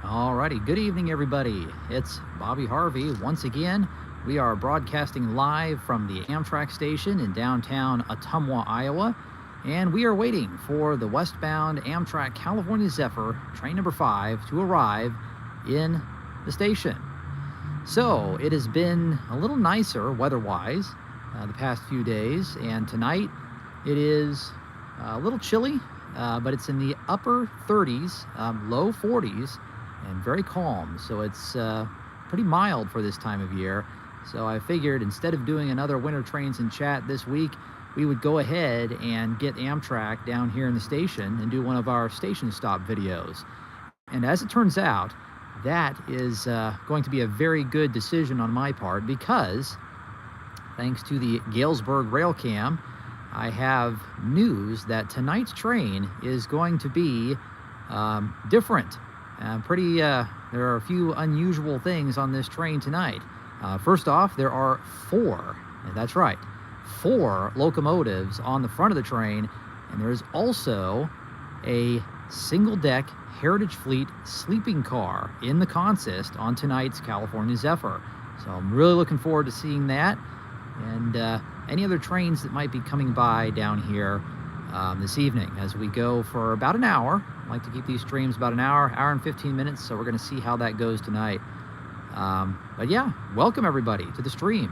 Alrighty, good evening everybody. It's Bobby Harvey. Once again, we are broadcasting live from the Amtrak station in downtown Ottumwa, Iowa, and we are waiting for the westbound Amtrak California Zephyr, train number 5, to arrive in the station. So it has been a little nicer weather-wise the past few days, and tonight it is a little chilly, but it's in the upper 30s, low 40s, and very calm, so it's pretty mild for this time of year. So I figured instead of doing another Winter Trains and Chat this week, we would go ahead and get Amtrak down here in the station and do one of our station stop videos. And as it turns out, that is going to be a very good decision on my part, because thanks to the Galesburg Rail Cam, I have news that tonight's train is going to be different. There are a few unusual things on this train tonight. First off, there are that's right, 4 locomotives on the front of the train, and there is also a single-deck Heritage Fleet sleeping car in the consist on tonight's California Zephyr. So I'm really looking forward to seeing that, and any other trains that might be coming by down here this evening as we go for about an hour. I like to keep these streams about an hour and 15 minutes, so we're going to see how that goes tonight. But yeah, welcome everybody to the stream.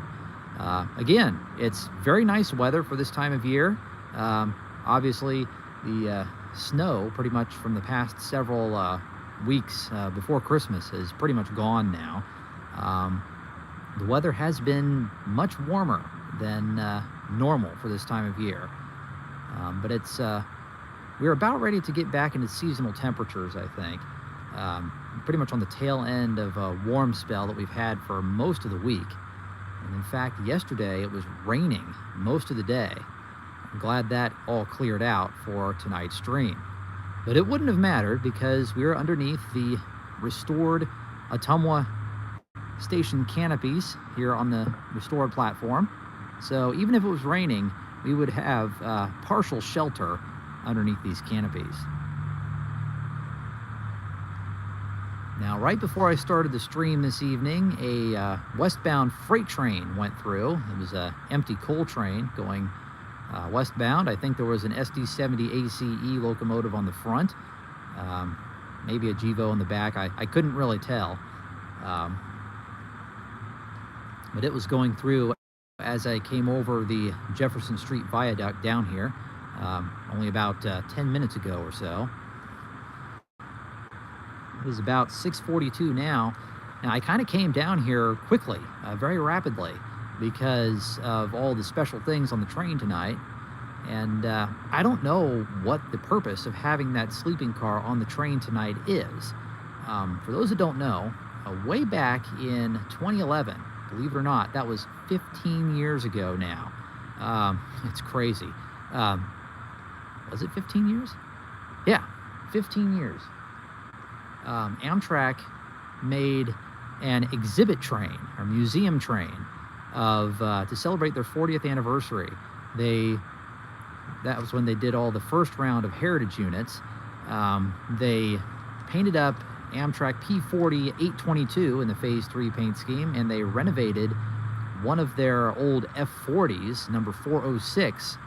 Again, it's very nice weather for this time of year. Obviously, the snow pretty much from the past several weeks before Christmas is pretty much gone now. The weather has been much warmer than normal for this time of year. But it's we're about ready to get back into seasonal temperatures, I think. Pretty much on the tail end of a warm spell that we've had for most of the week. And in fact, yesterday it was raining most of the day. I'm glad that all cleared out for tonight's stream. But it wouldn't have mattered because we were underneath the restored Ottumwa station canopies here on the restored platform. So even if it was raining, we would have partial shelter underneath these canopies. Now, right before I started the stream this evening, a westbound freight train went through. It was an empty coal train going westbound. I think there was an SD70 ACE locomotive on the front, maybe a GEVO in the back. I couldn't really tell. But it was going through as I came over the Jefferson Street Viaduct down here, only about 10 minutes ago or so. It is about 6:42 now. Now, I kind of came down here quickly, very rapidly, because of all the special things on the train tonight. And I don't know what the purpose of having that sleeping car on the train tonight is. For those that don't know, way back in 2011, believe it or not, that was 15 years ago now. It's crazy. Was it 15 years? Yeah, 15 years. Amtrak made an exhibit train, or museum train, to celebrate their 40th anniversary. That was when they did all the first round of heritage units. They painted up Amtrak P40 822 in the Phase 3 paint scheme, and they renovated one of their old F40s, number 406.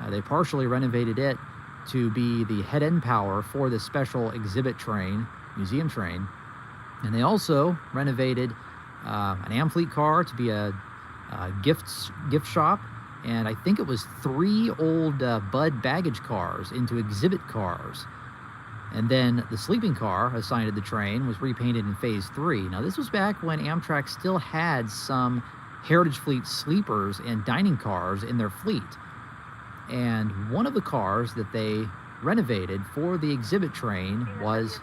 They partially renovated it to be the head-end power for the special exhibit train, museum train. And they also renovated an Amfleet car to be a gift shop, and I think it was 3 old Bud baggage cars into exhibit cars. And then the sleeping car assigned to the train was repainted in Phase 3. Now, this was back when Amtrak still had some Heritage Fleet sleepers and dining cars in their fleet. And one of the cars that they renovated for the exhibit train was...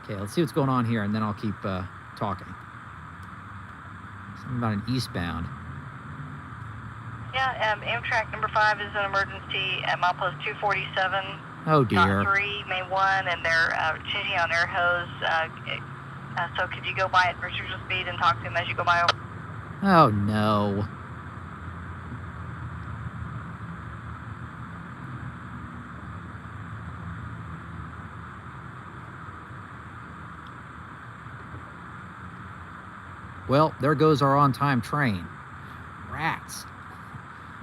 Okay, let's see what's going on here, and then I'll keep talking. Something about an eastbound. Yeah, Amtrak number 5 is an emergency at mile post 247. Oh dear. 3, main 1, and they're changing on air hose. So could you go by at restricted speed and talk to them as you go by over? Oh no. Well, there goes our on-time train. Rats.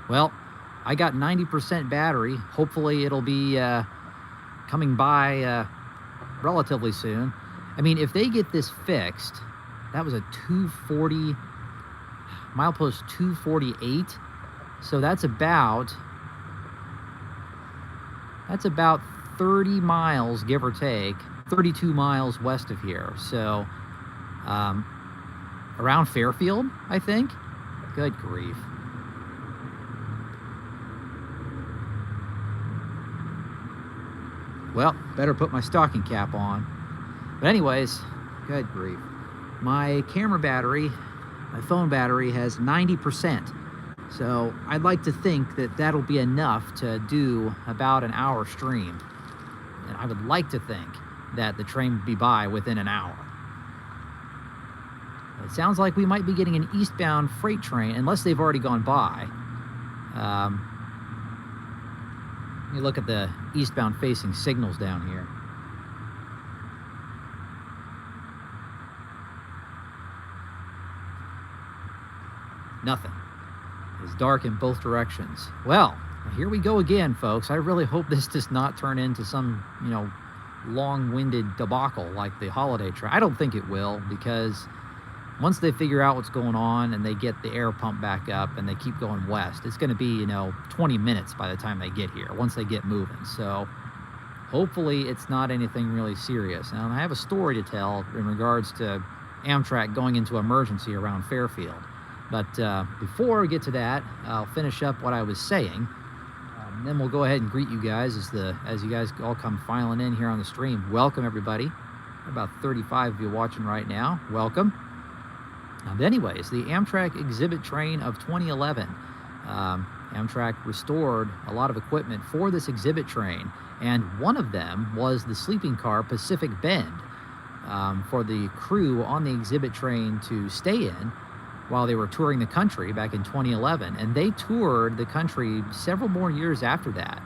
Well, I got 90% battery. Hopefully it'll be coming by relatively soon. I mean, if they get this fixed, that was a 240, milepost 248. So that's about 30 miles, give or take, 32 miles west of here. So around Fairfield, I think. Good grief. Well, better put my stocking cap on. But anyways, good grief. My camera battery, my phone battery has 90%. So I'd like to think that that'll be enough to do about an hour stream. And I would like to think that the train would be by within an hour. It sounds like we might be getting an eastbound freight train, unless they've already gone by. You look at the eastbound facing signals down here. Nothing. It's dark in both directions. Well, here we go again, folks. I really hope this does not turn into some, long-winded debacle like the holiday train. I don't think it will, because once they figure out what's going on and they get the air pump back up and they keep going west, it's going to be, 20 minutes by the time they get here, once they get moving. So hopefully it's not anything really serious. Now, I have a story to tell in regards to Amtrak going into emergency around Fairfield. But before we get to that, I'll finish up what I was saying. Then we'll go ahead and greet you guys as you guys all come filing in here on the stream. Welcome, everybody. About 35 of you watching right now. Welcome. But anyways, the Amtrak exhibit train of 2011. Amtrak restored a lot of equipment for this exhibit train, and one of them was the sleeping car Pacific Bend for the crew on the exhibit train to stay in while they were touring the country back in 2011. And they toured the country several more years after that.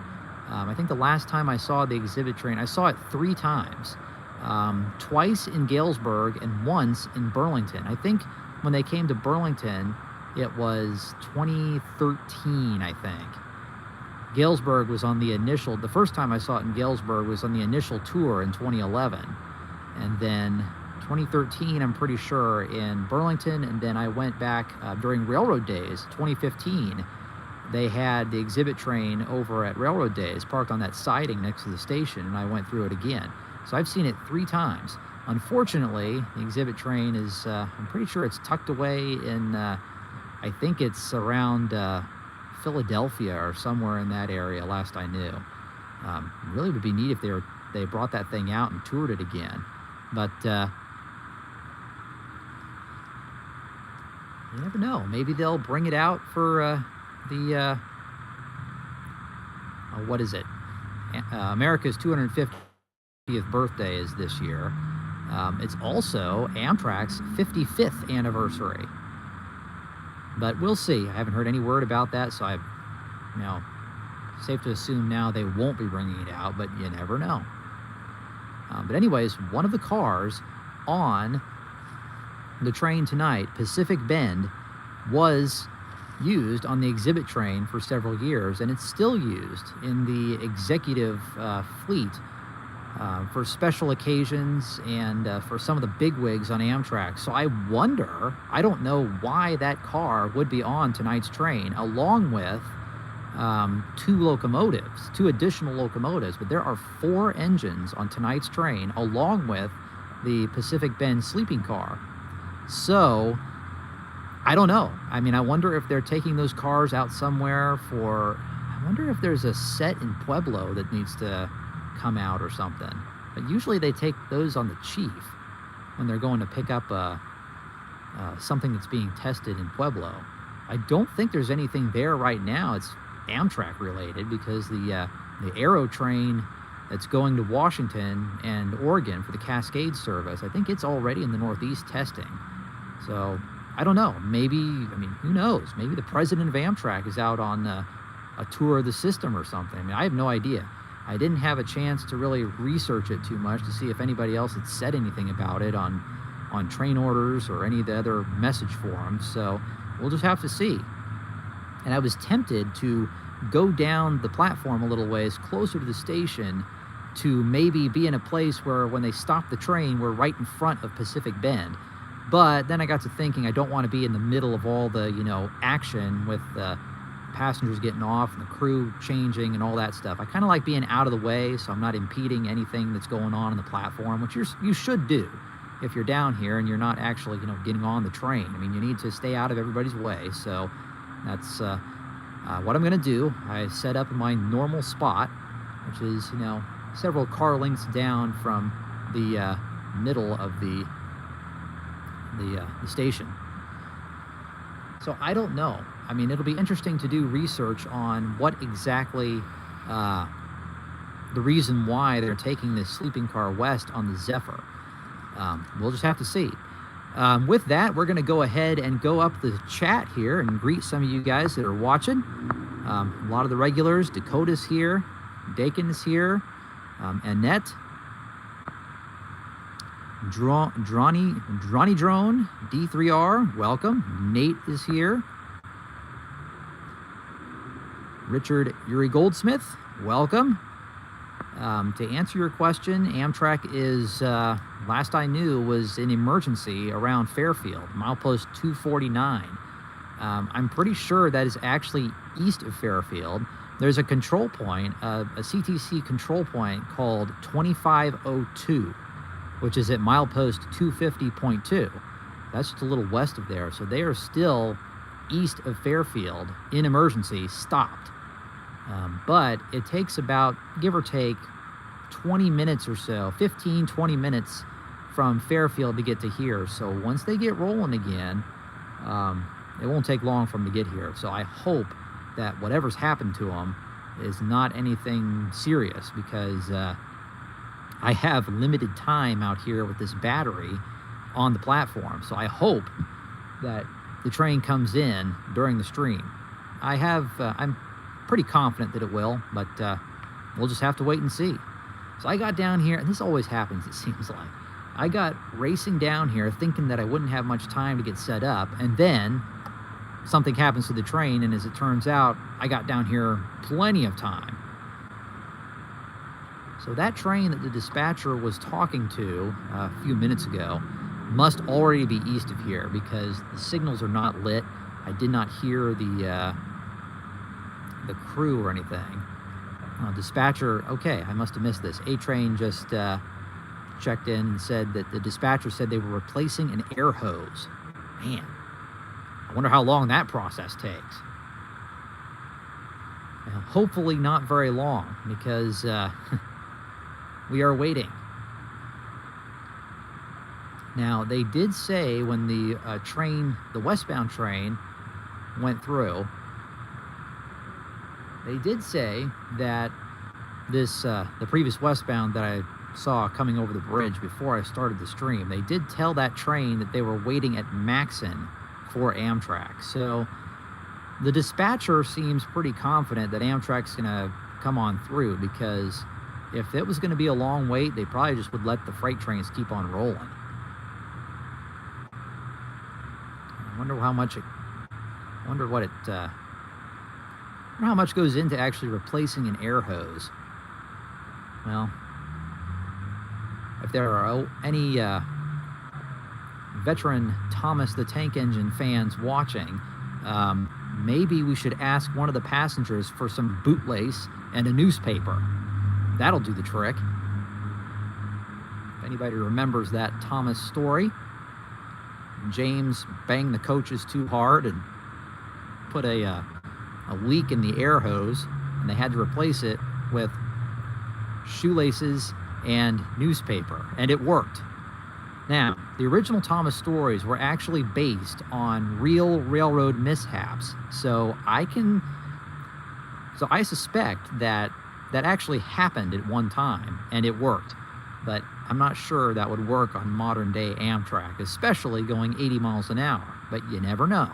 I think the last time I saw the exhibit train, I saw it 3 times. Twice in Galesburg and once in Burlington. I think when they came to Burlington, it was 2013, I think. Galesburg was on the first time I saw it in Galesburg was on the initial tour in 2011. And then 2013, I'm pretty sure, in Burlington, and then I went back during Railroad Days, 2015. They had the exhibit train over at Railroad Days, parked on that siding next to the station, and I went through it again. So I've seen it 3 times. Unfortunately, the exhibit train is, I'm pretty sure it's tucked away in, I think it's around Philadelphia or somewhere in that area, last I knew. Really would be neat if they brought that thing out and toured it again. But you never know. Maybe they'll bring it out for what is it? America's 250th birthday is this year. It's also Amtrak's 55th anniversary. But we'll see. I haven't heard any word about that, so safe to assume now they won't be bringing it out, but you never know. But anyways, one of the cars on the train tonight, Pacific Bend, was used on the exhibit train for several years, and it's still used in the executive fleet for special occasions and for some of the bigwigs on Amtrak. So I wonder, I don't know why that car would be on tonight's train, along with 2 additional locomotives, but there are 4 engines on tonight's train, along with the Pacific Bend sleeping car. So I don't know. I mean, I wonder if they're taking those cars out somewhere I wonder if there's a set in Pueblo that needs to come out or something. But usually they take those on the chief when they're going to pick up something that's being tested in Pueblo. I don't think there's anything there right now. It's Amtrak related, because the Aero train that's going to Washington and Oregon for the Cascade service, I think it's already in the Northeast testing. So I don't know. Maybe, who knows? Maybe the president of Amtrak is out on a tour of the system or something. I have no idea. I didn't have a chance to really research it too much to see if anybody else had said anything about it on on train orders or any of the other message forums. So we'll just have to see. And I was tempted to go down the platform a little ways closer to the station to maybe be in a place where when they stop the train, we're right in front of Pacific Bend. But then I got to thinking I don't want to be in the middle of all the, action with the passengers getting off and the crew changing and all that stuff. I kind of like being out of the way so I'm not impeding anything that's going on the platform, which you should do if you're down here and you're not actually, getting on the train. I mean, you need to stay out of everybody's way. So that's what I'm going to do. I set up in my normal spot, which is, several car lengths down from the middle of the station. So I don't know. I mean, it'll be interesting to do research on what exactly the reason why they're taking this sleeping car west on the Zephyr. We'll just have to see. With that, we're going to go ahead and go up the chat here and greet some of you guys that are watching. A lot of the regulars. Dakota's here. Dakin's here. Annette. Dronny Drone. D3R. Welcome. Nate is here. Richard Uri Goldsmith. Welcome. To answer your question, Amtrak is, last I knew, was in emergency around Fairfield, milepost 249. I'm pretty sure that is actually east of Fairfield. There's a control point, a CTC control point called 2502, which is at milepost 250.2. That's just a little west of there. So they are still east of Fairfield in emergency, stopped. But it takes about, give or take, 20 minutes or so, 15, 20 minutes from Fairfield to get to here. So once they get rolling again, it won't take long for them to get here. So I hope that whatever's happened to them is not anything serious, because I have limited time out here with this battery on the platform. So I hope that the train comes in during the stream. I'm pretty confident that it will, but we'll just have to wait and see. So I got down here, and this always happens, it seems like. I got racing down here thinking that I wouldn't have much time to get set up, and then something happens to the train, and as it turns out, I got down here plenty of time. So that train that the dispatcher was talking to a few minutes ago must already be east of here, because the signals are not lit. I did not hear the crew or anything. Dispatcher, okay, I must have missed this. A-Train just checked in and said that the dispatcher said they were replacing an air hose. Man, I wonder how long that process takes. Hopefully not very long, because we are waiting. Now, they did say when the the westbound train went through, they did say that this, the previous westbound that I saw coming over the bridge before I started the stream, they did tell that train that they were waiting at Maxon for Amtrak. So the dispatcher seems pretty confident that Amtrak's going to come on through, because if it was going to be a long wait, they probably just would let the freight trains keep on rolling. I wonder how much how much goes into actually replacing an air hose. Well, if there are any veteran Thomas the Tank Engine fans watching, maybe we should ask one of the passengers for some bootlace and a newspaper. That'll do the trick. If anybody remembers that Thomas story, James banged the coaches too hard and put a leak in the air hose, and they had to replace it with shoelaces and newspaper, and it worked. Now, the original Thomas stories were actually based on real railroad mishaps, so I suspect that actually happened at one time, and it worked. But I'm not sure that would work on modern day Amtrak, especially going 80 miles an hour, but you never know.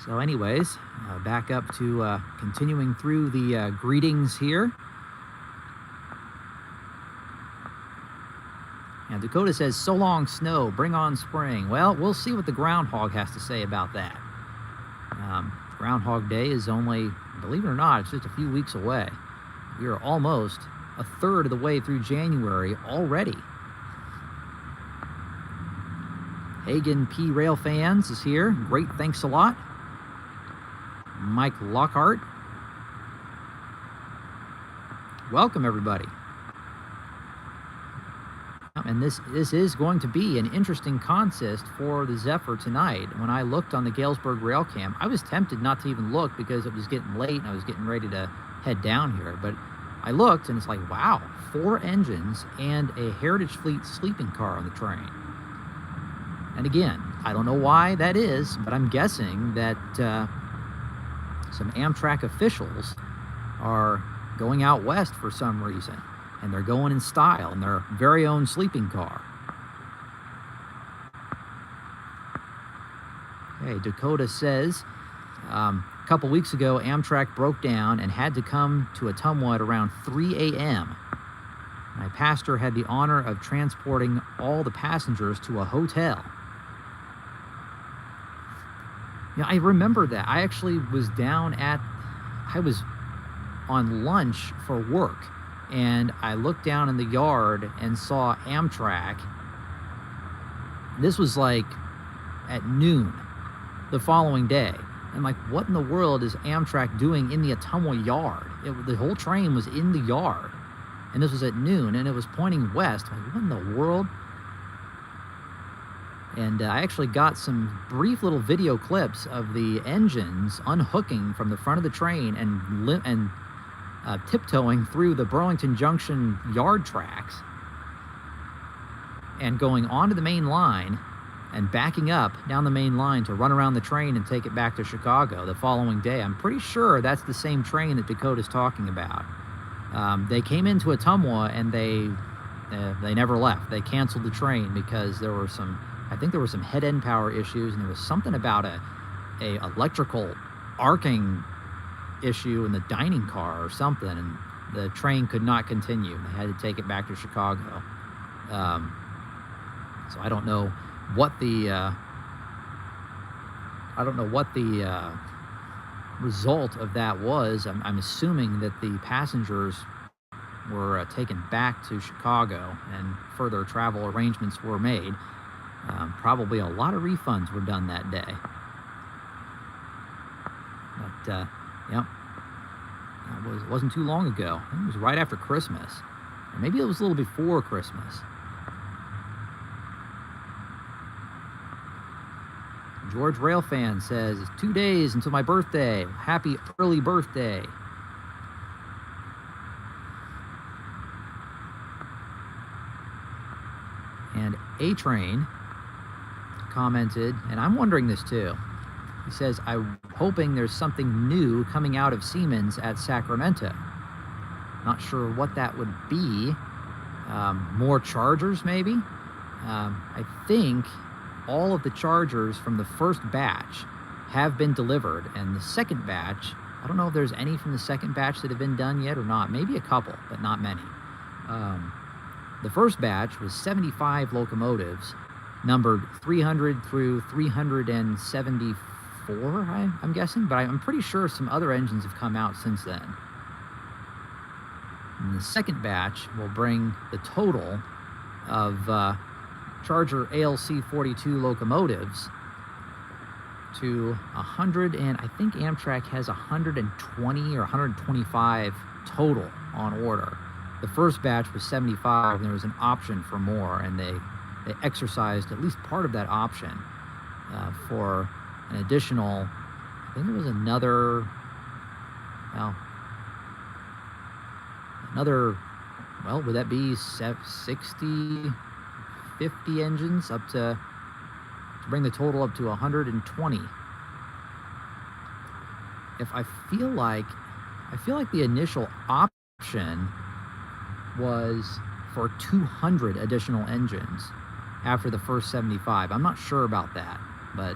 So So anyways, back up to continuing through the greetings here. And Dakota says, so long snow, bring on spring. Well, we'll see what the groundhog has to say about that. Groundhog Day is only, believe it or not, it's just a few weeks away. We are almost a third of the way through January already. Hagen P. Rail Fans is here. Great, thanks a lot. Mike Lockhart. Welcome, everybody. And this is going to be an interesting consist for the Zephyr tonight. When I looked on the Galesburg Rail Cam, I was tempted not to even look because it was getting late and I was getting ready to head down here. But I looked and it's like, wow, 4 engines and a Heritage Fleet sleeping car on the train. And again, I don't know why that is, but I'm guessing that some Amtrak officials are going out west for some reason. And they're going in style in their very own sleeping car. Okay, Dakota says, a couple weeks ago, Amtrak broke down and had to come to Ottumwa at around 3 a.m. My pastor had the honor of transporting all the passengers to a hotel. You know, I remember that. I actually was I was on lunch for work. And I looked down in the yard and saw Amtrak. This was like at noon the following day. I'm like, what in the world is Amtrak doing in the Ottumwa yard? The whole train was in the yard. And this was at noon, and it was pointing west. I'm like, what in the world? And I actually got some brief little video clips of the engines unhooking from the front of the train and tiptoeing through the Burlington Junction yard tracks and going onto the main line and backing up down the main line to run around the train and take it back to Chicago the following day. I'm pretty sure that's the same train that Dakota's talking about. They came into Ottumwa and they never left. They canceled the train because there were I think there were some head-end power issues, and there was something about a electrical arcing issue in the dining car or something, and the train could not continue. They had to take it back to Chicago. So I don't know what the result of that was. I'm assuming that the passengers were taken back to Chicago and further travel arrangements were made. Probably a lot of refunds were done that day. But yep, it wasn't too long ago. I think it was right after Christmas. Or maybe it was a little before Christmas. George Railfan says, 2 days until my birthday. Happy early birthday. And A-Train commented, and I'm wondering this too. He says, I'm hoping there's something new coming out of Siemens at Sacramento. Not sure what that would be. More chargers, maybe? I think all of the chargers from the first batch have been delivered, and the second batch, I don't know if there's any from the second batch that have been done yet or not. Maybe a couple, but not many. The first batch was 75 locomotives, numbered 300 through 374, I'm guessing, but I'm pretty sure some other engines have come out since then. And the second batch will bring the total of Charger ALC 42 locomotives to 100, and I think Amtrak has 120 or 125 total on order. The first batch was 75, and there was an option for more, and they exercised at least part of that option for an additional, I think it was another, would that be 60, 50 engines up to bring the total up to 120. I feel like the initial option was for 200 additional engines after the first 75. I'm not sure about that, but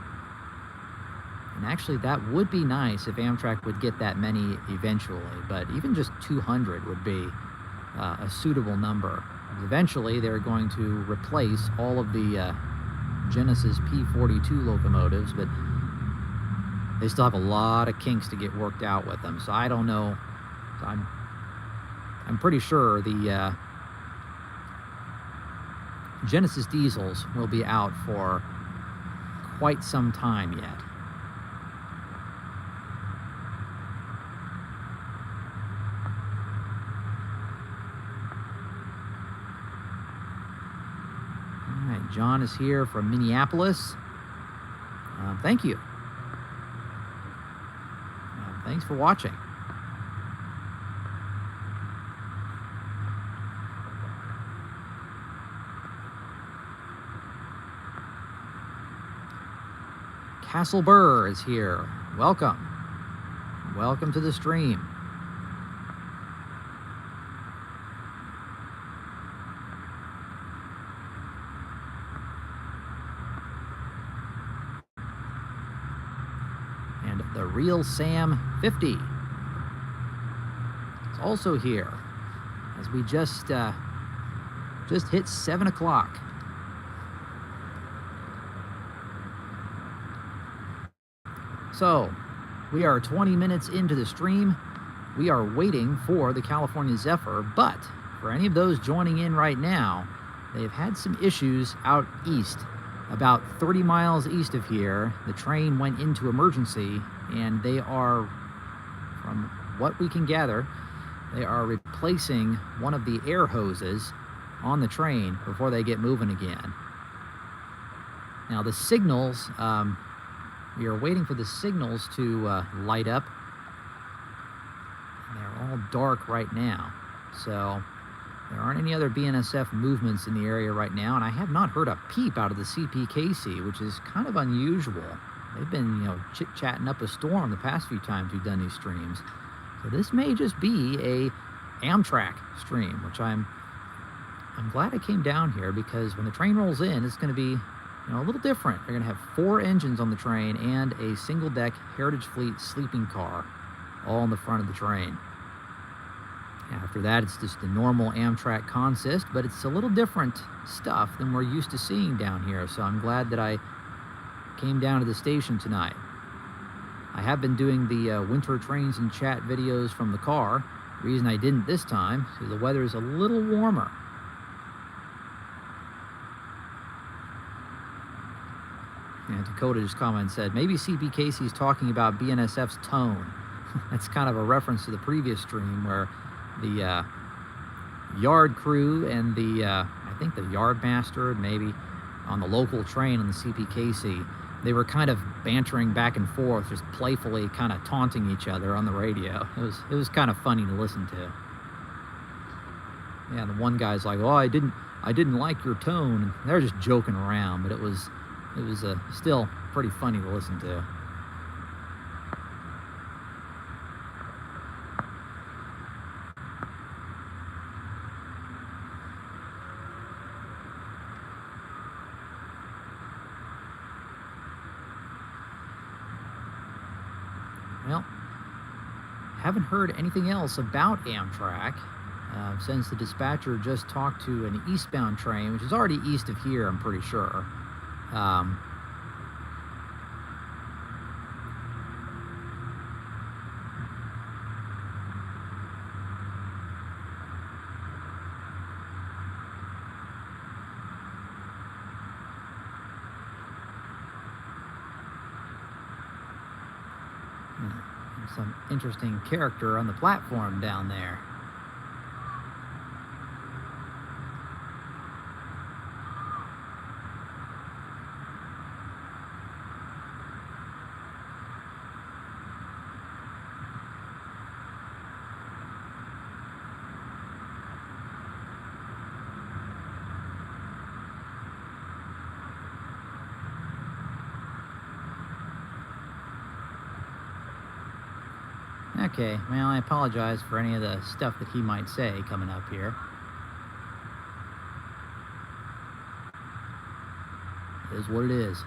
And actually, that would be nice if Amtrak would get that many eventually, but even just 200 would be a suitable number. Eventually, they're going to replace all of the Genesis P42 locomotives, but they still have a lot of kinks to get worked out with them. So I don't know. So I'm pretty sure the Genesis diesels will be out for quite some time yet. All right, John is here from Minneapolis. Thank you. Thanks for watching. Castle Burr is here. Welcome. Welcome to the stream. And the Real Sam 50 is also here as we just hit 7 o'clock. So, we are 20 minutes into the stream. We are waiting for the California Zephyr, but for any of those joining in right now, they've had some issues out east. About 30 miles east of here, the train went into emergency, and they are, from what we can gather, they are replacing one of the air hoses on the train before they get moving again. Now, the signals, we are waiting for the signals to light up. And they're all dark right now. So there aren't any other BNSF movements in the area right now. And I have not heard a peep out of the CPKC, which is kind of unusual. They've been, chit-chatting up a storm the past few times we've done these streams. So this may just be a Amtrak stream, which I'm glad I came down here, because when the train rolls in, it's going to be a little different. They're going to have 4 engines on the train and a single-deck Heritage Fleet sleeping car all in the front of the train. After that, it's just the normal Amtrak consist, but it's a little different stuff than we're used to seeing down here, so I'm glad that I came down to the station tonight. I have been doing the winter trains and chat videos from the car. The reason I didn't this time is the weather is a little warmer. And Dakota just commented, said, maybe CPKC is talking about BNSF's tone. That's kind of a reference to the previous stream where the yard crew and the, I think the yard master, maybe on the local train on the CPKC, they were kind of bantering back and forth, just playfully kind of taunting each other on the radio. It was kind of funny to listen to. Yeah, the one guy's like, "Oh, I didn't like your tone." And they're just joking around, but it was still pretty funny to listen to. Well, haven't heard anything else about Amtrak since the dispatcher just talked to an eastbound train, which is already east of here, I'm pretty sure. Some interesting character on the platform down there. Okay, well, I apologize for any of the stuff that he might say coming up here. It is what it is.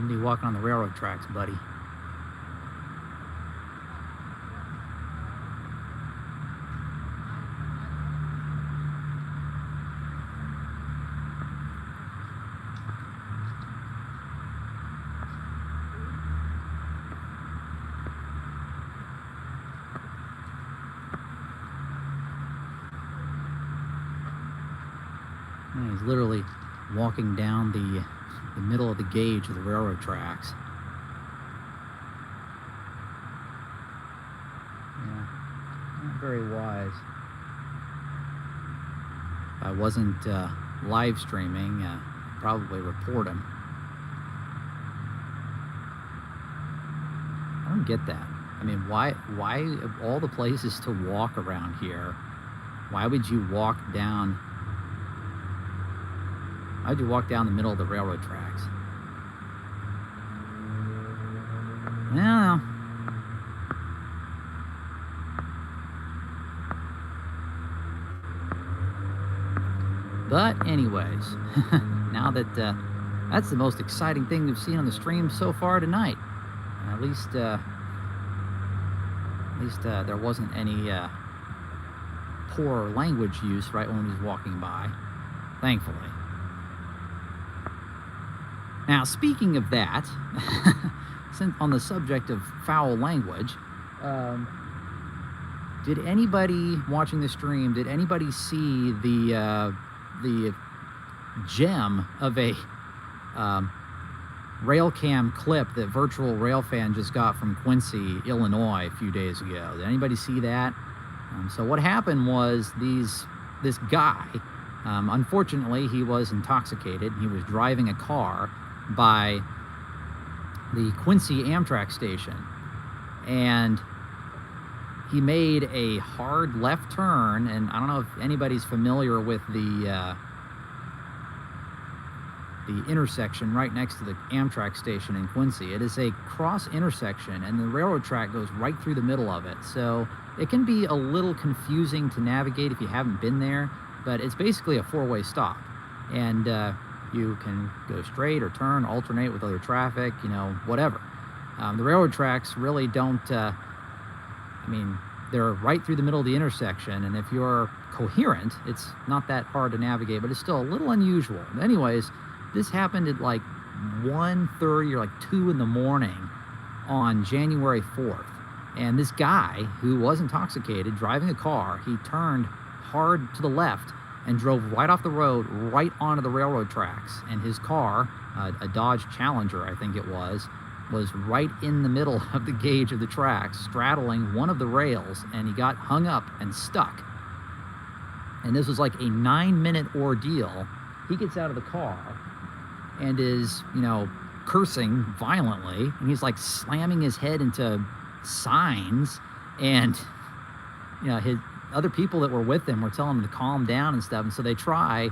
Shouldn't be walking on the railroad tracks, buddy. And he's literally walking down the middle of the gauge of the railroad tracks. Yeah, not very wise. If I wasn't live streaming, I'd probably report him. I don't get that. I mean, why of all the places to walk around here, why would you walk down? Why'd you walk down the middle of the railroad tracks? I don't know. But anyways, now that that's the most exciting thing we've seen on the stream so far tonight. At least there wasn't any poor language use right when he was walking by, thankfully. Now, speaking of that, since on the subject of foul language, did anybody watching the stream, did anybody see the gem of a rail cam clip that Virtual Railfan just got from Quincy, Illinois a few days ago? Did anybody see that? So what happened was this guy, unfortunately, he was intoxicated. He was driving a car by the Quincy Amtrak station, and he made a hard left turn. And I don't know if anybody's familiar with the intersection right next to the Amtrak station in Quincy. It is a cross intersection, and the railroad track goes right through the middle of it, so it can be a little confusing to navigate if you haven't been there, but it's basically a four-way stop, and you can go straight or turn, alternate with other traffic, you know, whatever. The railroad tracks really don't, I mean, they're right through the middle of the intersection, and if you're coherent, it's not that hard to navigate, but it's still a little unusual. But anyways, this happened at like 1:30 or like 2 in the morning on January 4th. And this guy who was intoxicated driving a car, he turned hard to the left and drove right off the road, right onto the railroad tracks. And his car, a Dodge Challenger, I think it was right in the middle of the gauge of the tracks, straddling one of the rails, and he got hung up and stuck. And this was like a 9-minute ordeal. He gets out of the car and is, you know, cursing violently, and he's like slamming his head into signs, and, you know, his other people that were with him were telling him to calm down and stuff, and so they try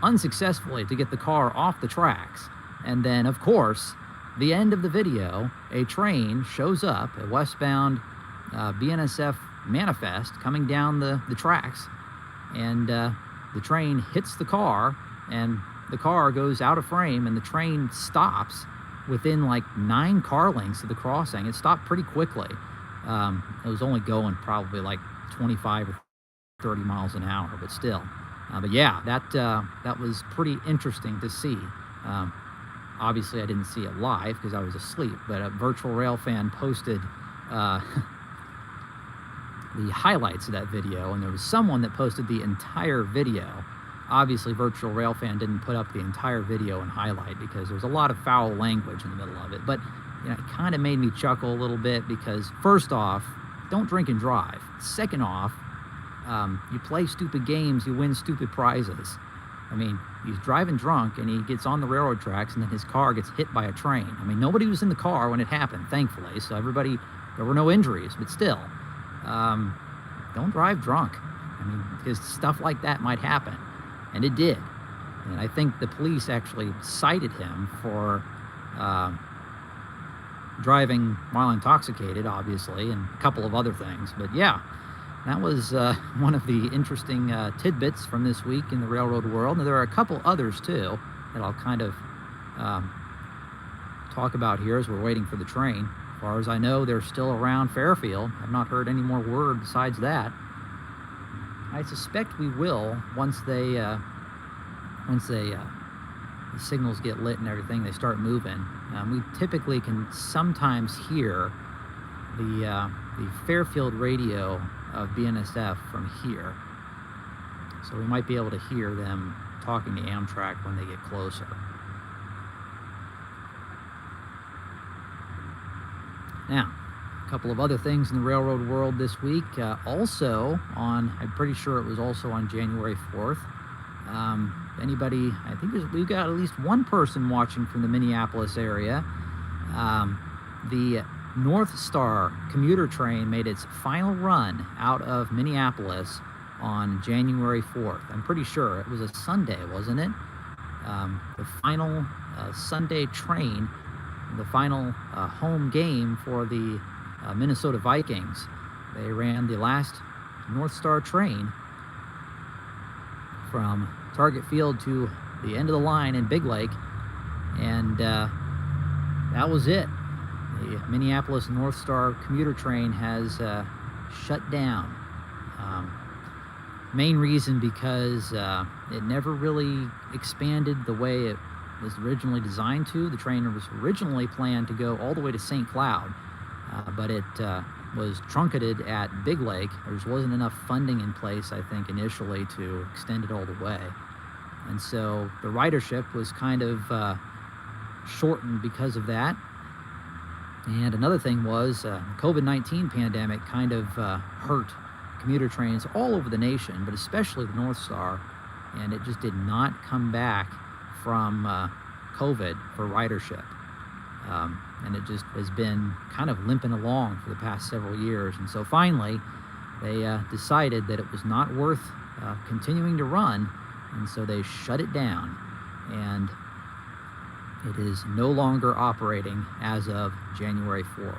unsuccessfully to get the car off the tracks. And then, of course, the end of the video, a train shows up, a westbound BNSF manifest coming down the tracks, and the train hits the car, and the car goes out of frame, and the train stops within like 9 car lengths of the crossing. It stopped pretty quickly. It was only going probably like 25 or 30 miles an hour, but still. But yeah, that was pretty interesting to see. Obviously, I didn't see it live because I was asleep, but a Virtual Railfan posted the highlights of that video, and there was someone that posted the entire video. Obviously, Virtual Railfan didn't put up the entire video and highlight because there's a lot of foul language in the middle of it. But you know, it kind of made me chuckle a little bit because, first off, don't drink and drive. Second off, you play stupid games, you win stupid prizes. I mean, he's driving drunk, and he gets on the railroad tracks, and then his car gets hit by a train. I mean, nobody was in the car when it happened, thankfully, so there were no injuries, but still, don't drive drunk. I mean, because stuff like that might happen. And it did. And I think the police actually cited him for driving while intoxicated, obviously, and a couple of other things. But yeah, that was one of the interesting tidbits from this week in the railroad world. And there are a couple others, too, that I'll kind of talk about here as we're waiting for the train. As far as I know, they're still around Fairfield. I've not heard any more word besides that. I suspect we will once the signals get lit and everything, they start moving. We typically can sometimes hear the Fairfield radio of BNSF from here. So we might be able to hear them talking to Amtrak when they get closer. Now, a couple of other things in the railroad world this week. Also on, I'm pretty sure it was also on January 4th. Anybody, I think we've got at least one person watching from the Minneapolis area. The Northstar commuter train made its final run out of Minneapolis on January 4th. I'm pretty sure it was a Sunday, wasn't it? The final Sunday train, the final home game for the Minnesota Vikings. They ran the last Northstar train from Target Field to the end of the line in Big Lake, and that was it. The Minneapolis Northstar commuter train has shut down. Main reason because it never really expanded the way it was originally designed to. The train was originally planned to go all the way to St. Cloud, but it was truncated at Big Lake. There just wasn't enough funding in place, I think, initially to extend it all the way. And so the ridership was kind of shortened because of that. And another thing was COVID-19 pandemic kind of hurt commuter trains all over the nation, but especially the Northstar, and it just did not come back from COVID for ridership. And it just has been kind of limping along for the past several years. And so finally, they decided that it was not worth continuing to run, and so they shut it down. And it is no longer operating as of January 4th.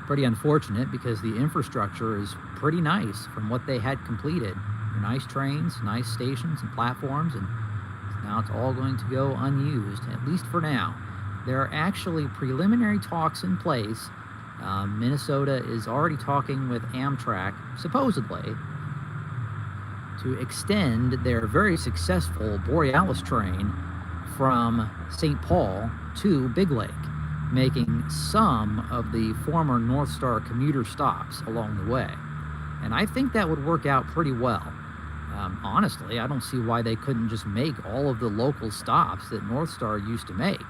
Pretty unfortunate because the infrastructure is pretty nice from what they had completed. They're nice trains, nice stations and platforms, and now it's all going to go unused, at least for now. There are actually preliminary talks in place. Minnesota is already talking with Amtrak, supposedly, to extend their very successful Borealis train from St. Paul to Big Lake, making some of the former Northstar commuter stops along the way. And I think that would work out pretty well. Honestly, I don't see why they couldn't just make all of the local stops that Northstar used to make.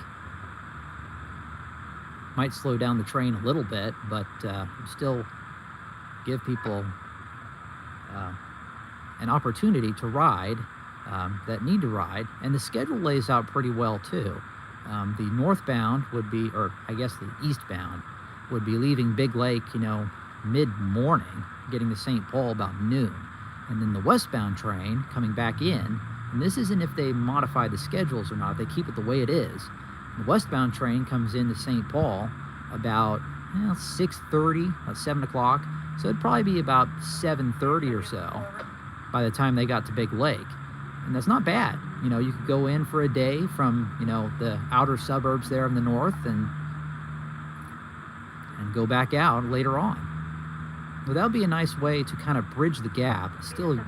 Might slow down the train a little bit, but still give people an opportunity to ride that need to ride. And the schedule lays out pretty well too. The northbound would be, or I guess the eastbound, would be leaving Big Lake, mid-morning, getting to St. Paul about noon. And then the westbound train coming back in, and this isn't if they modify the schedules or not, they keep it the way it is. The westbound train comes into St. Paul about 6:30, 7 o'clock, so it'd probably be about 7:30 or so by the time they got to Big Lake. And that's not bad. You could go in for a day from, the outer suburbs there in the north and go back out later on. Well, that would be a nice way to kind of bridge the gap, still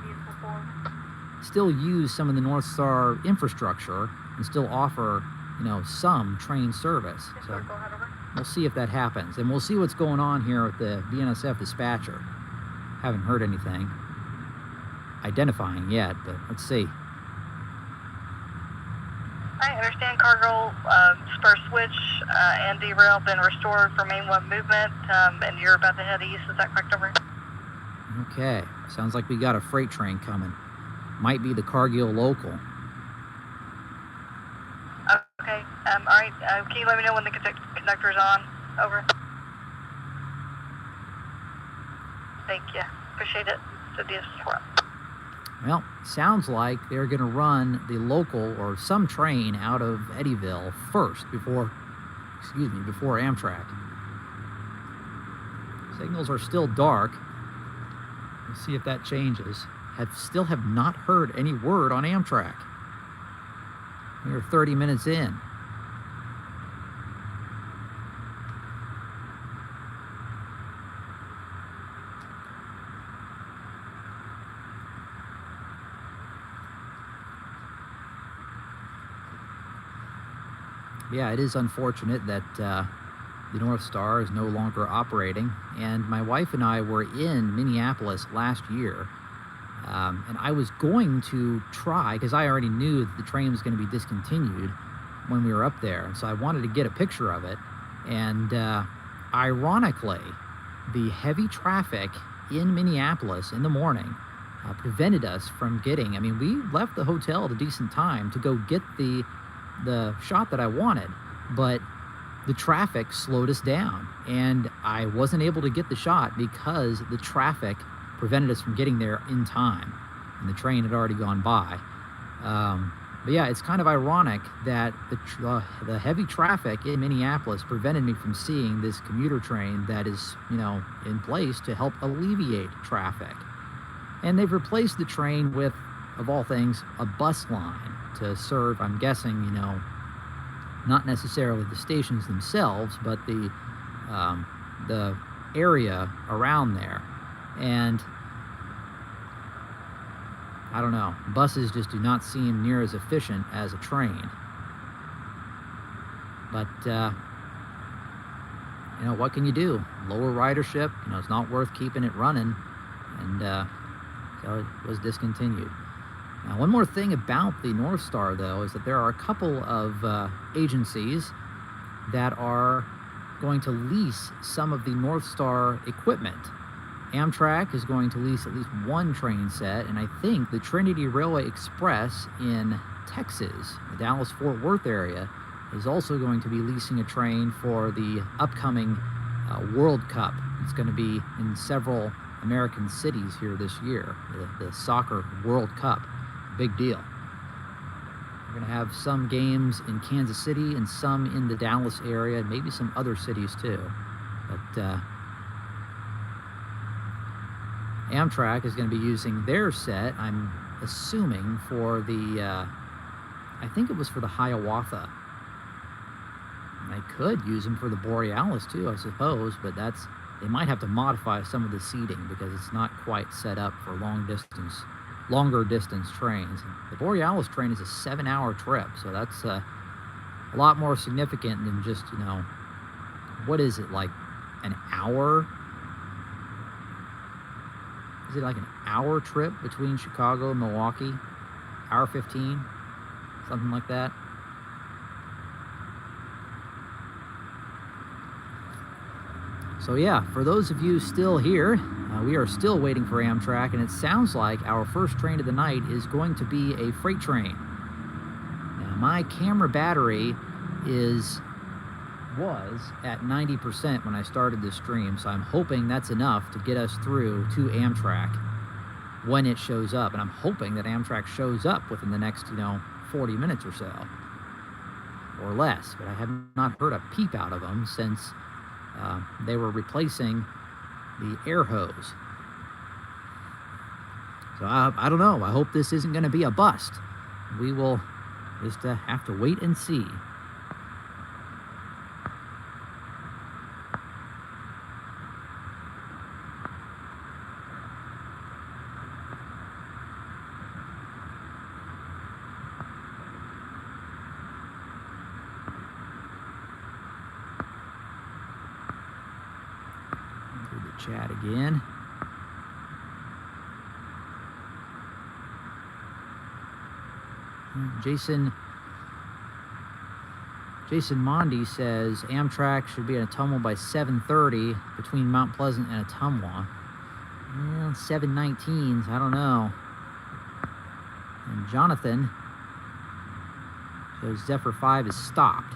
use some of the Northstar infrastructure and still offer, some train service. So we'll see if that happens. And we'll see what's going on here with the BNSF dispatcher. Haven't heard anything identifying yet, but let's see. I understand cargo spur switch and derail been restored for main one movement, and you're about to head east. Is that correct, over? Okay, sounds like we got a freight train coming. Might be the Cargill local. Okay, all right. Can you let me know when the conductor's on? Over. Thank you. Appreciate it. So Well, sounds like they're going to run the local or some train out of Eddyville first before Amtrak. Signals are still dark. We'll see if that changes. Still have not heard any word on Amtrak. We're 30 minutes in. yeah, it is unfortunate that the Northstar is no longer operating. And my wife and I were in Minneapolis last year, and I was going to try, because I already knew that the train was going to be discontinued when we were up there. And so I wanted to get a picture of it. And ironically, the heavy traffic in Minneapolis in the morning prevented us from getting, I mean, we left the hotel at a decent time to go get the shot that I wanted, but the traffic slowed us down, and I wasn't able to get the shot because the traffic prevented us from getting there in time, and the train had already gone by. But yeah, it's kind of ironic that the heavy traffic in Minneapolis prevented me from seeing this commuter train that is, in place to help alleviate traffic. And they've replaced the train with, of all things, a bus line to serve, I'm guessing, not necessarily the stations themselves, but the area around there. And I don't know, buses just do not seem near as efficient as a train. But, what can you do? Lower ridership, it's not worth keeping it running. And so it was discontinued. Now, one more thing about the Northstar, though, is that there are a couple of agencies that are going to lease some of the Northstar equipment. Amtrak is going to lease at least one train set, and I think the Trinity Railway Express in Texas, the Dallas-Fort Worth area, is also going to be leasing a train for the upcoming World Cup. It's going to be in several American cities here this year, the Soccer World Cup. Big deal. We're going to have some games in Kansas City and some in the Dallas area, and maybe some other cities too. But Amtrak is going to be using their set, I'm assuming, for the, I think it was for the Hiawatha. And they could use them for the Borealis too, I suppose, but they might have to modify some of the seating because it's not quite set up for longer distance trains. The Borealis train is a 7-hour trip, so that's a lot more significant than just, what is it, like an hour? Is it like an hour trip between Chicago and Milwaukee? Hour 15? Something like that? So yeah, for those of you still here, we are still waiting for Amtrak, and it sounds like our first train of the night is going to be a freight train. Now, my camera battery was at 90% when I started this stream, so I'm hoping that's enough to get us through to Amtrak when it shows up. And I'm hoping that Amtrak shows up within the next, 40 minutes or so, or less. But I have not heard a peep out of them since they were replacing the air hose. So I don't know. I hope this isn't going to be a bust. We will just have to wait and see. Chat again. Jason Mondi says Amtrak should be in Ottumwa by 7:30 between Mount Pleasant and Ottumwa. Well, 7:19s, I don't know. And Jonathan says Zephyr 5 is stopped.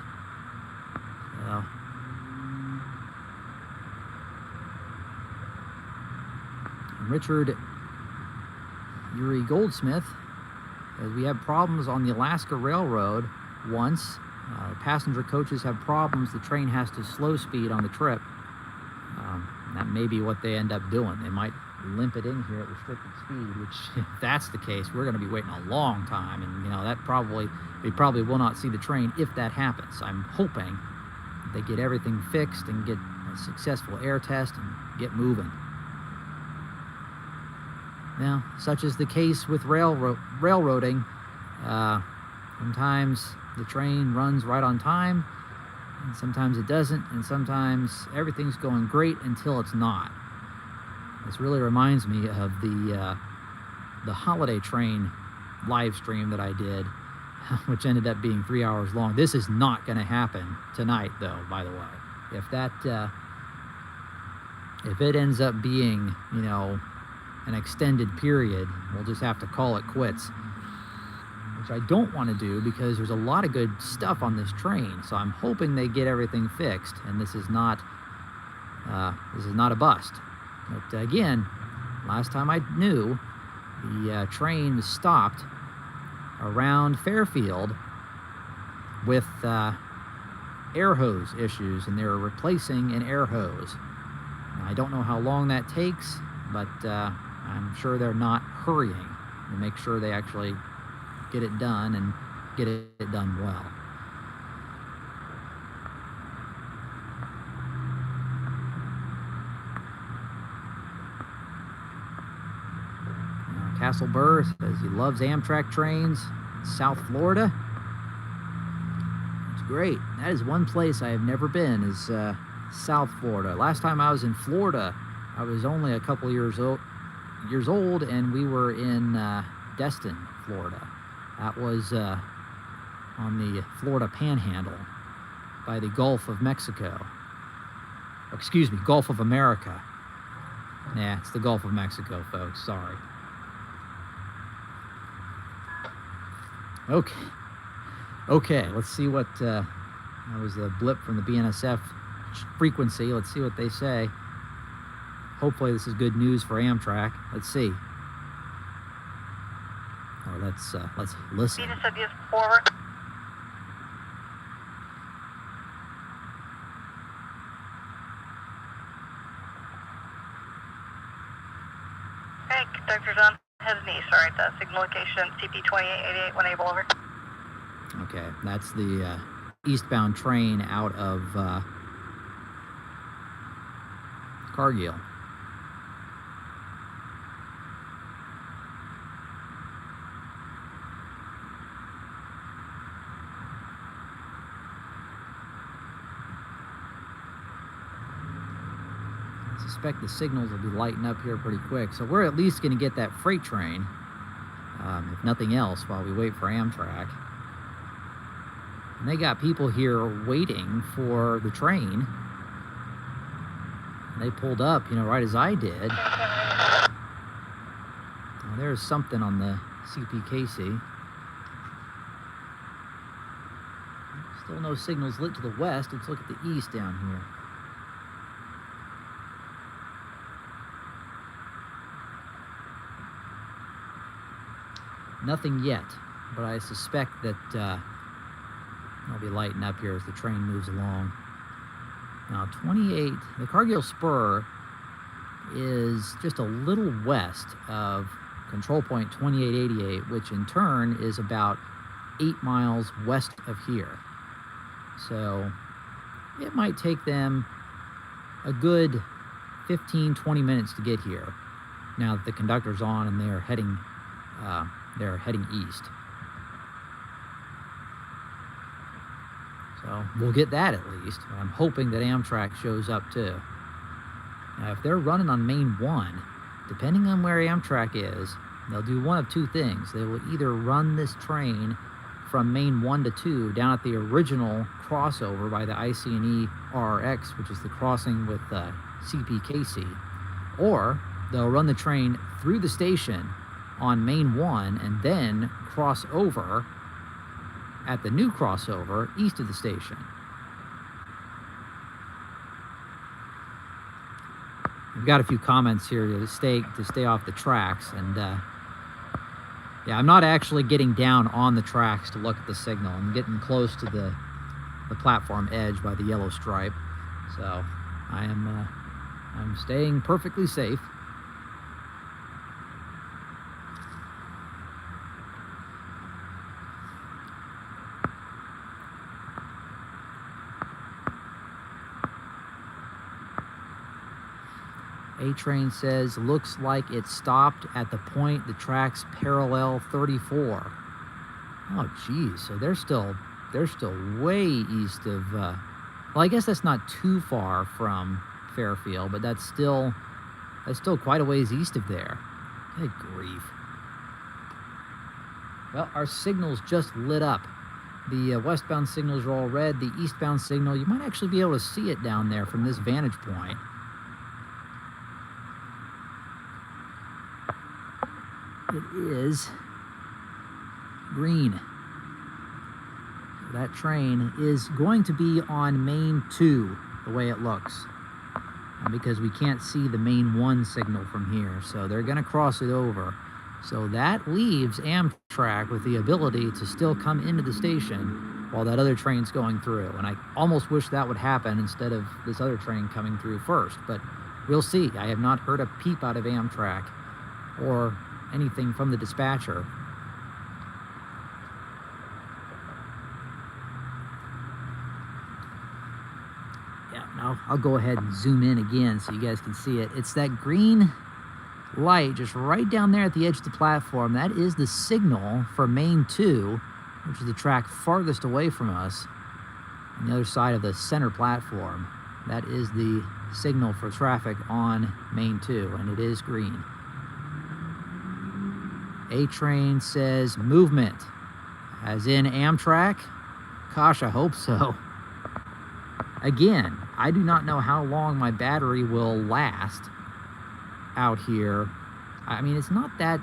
So Richard Yuri Goldsmith says we have problems on the Alaska Railroad once. Passenger coaches have problems. The train has to slow speed on the trip. That may be what they end up doing. They might limp it in here at restricted speed, which, if that's the case, we're going to be waiting a long time. And, we probably will not see the train if that happens. I'm hoping they get everything fixed and get a successful air test and get moving. Now, such is the case with railroading. Sometimes the train runs right on time, and sometimes it doesn't, and sometimes everything's going great until it's not. This really reminds me of the holiday train live stream that I did, which ended up being 3 hours long. This is not going to happen tonight, though, by the way. If it ends up being, you know, an extended period, we'll just have to call it quits, which I don't want to do because there's a lot of good stuff on this train. So I'm hoping they get everything fixed, and this is not a bust. But again, last time I knew, the train was stopped around Fairfield with air hose issues, and they were replacing an air hose. I don't know how long that takes, but I'm sure they're not hurrying to make sure they actually get it done and get it done well. Castle Burr says he loves Amtrak trains in South Florida. It's great. That is one place I have never been, is South Florida. Last time I was in Florida, I was only a couple years old, and we were in Destin, Florida. That was on the Florida Panhandle by the Gulf of Mexico. Excuse me, Gulf of America. Yeah, it's the Gulf of Mexico, folks. Sorry. Okay, let's see what, that was a blip from the BNSF frequency. Let's see what they say. Hopefully this is good news for Amtrak. Let's see. Or let's listen. BNSF forward. Okay, conductor's on heading east. All right, the signal location CP2888 when able, over. Okay, that's the eastbound train out of Cargill. I suspect the signals will be lighting up here pretty quick, so we're at least going to get that freight train, if nothing else, while we wait for Amtrak. And they got people here waiting for the train. And they pulled up, you know, right as I did. Now, there's something on the CPKC. Still no signals lit to the west. Let's look at the east down here. Nothing yet, but I suspect that I'll be lighting up here as the train moves along. Now, the Cargill Spur is just a little west of control point 2888, which in turn is about 8 miles west of here. So it might take them a good 15-20 minutes to get here, now that the conductor's on and they're heading east. So we'll get that at least. I'm hoping that Amtrak shows up too. Now, if they're running on Main 1, depending on where Amtrak is, they'll do one of two things. They will either run this train from Main 1 to 2 down at the original crossover by the IC&E RRX, which is the crossing with CPKC, or they'll run the train through the station on Main 1 and then cross over at the new crossover east of the station. We've got a few comments here to stay off the tracks, and yeah, I'm not actually getting down on the tracks to look at the signal. I'm getting close to the platform edge by the yellow stripe, so I'm staying perfectly safe. A-Train says, looks like it stopped at the point the tracks parallel 34. Oh, geez. So they're still they're still way east of, well, I guess that's not too far from Fairfield, but that's still quite a ways east of there. Good grief. Well, our signals just lit up. The westbound signals are all red. The eastbound signal, you might actually be able to see it down there from this vantage point. It is green. That train is going to be on Main 2, the way it looks, because we can't see the Main 1 signal from here, so they're going to cross it over. So that leaves Amtrak with the ability to still come into the station while that other train's going through. And I almost wish that would happen instead of this other train coming through first, but we'll see. I have not heard a peep out of Amtrak or anything from the dispatcher. Yeah, now I'll go ahead and zoom in again so you guys can see it. It's that green light just right down there at the edge of the platform. That is the signal for Main 2, which is the track farthest away from us on the other side of the center platform. That is the signal for traffic on Main 2, and it is green. A train says movement, as in Amtrak. Gosh, I hope so. Again, I do not know how long my battery will last out here. I mean, it's not that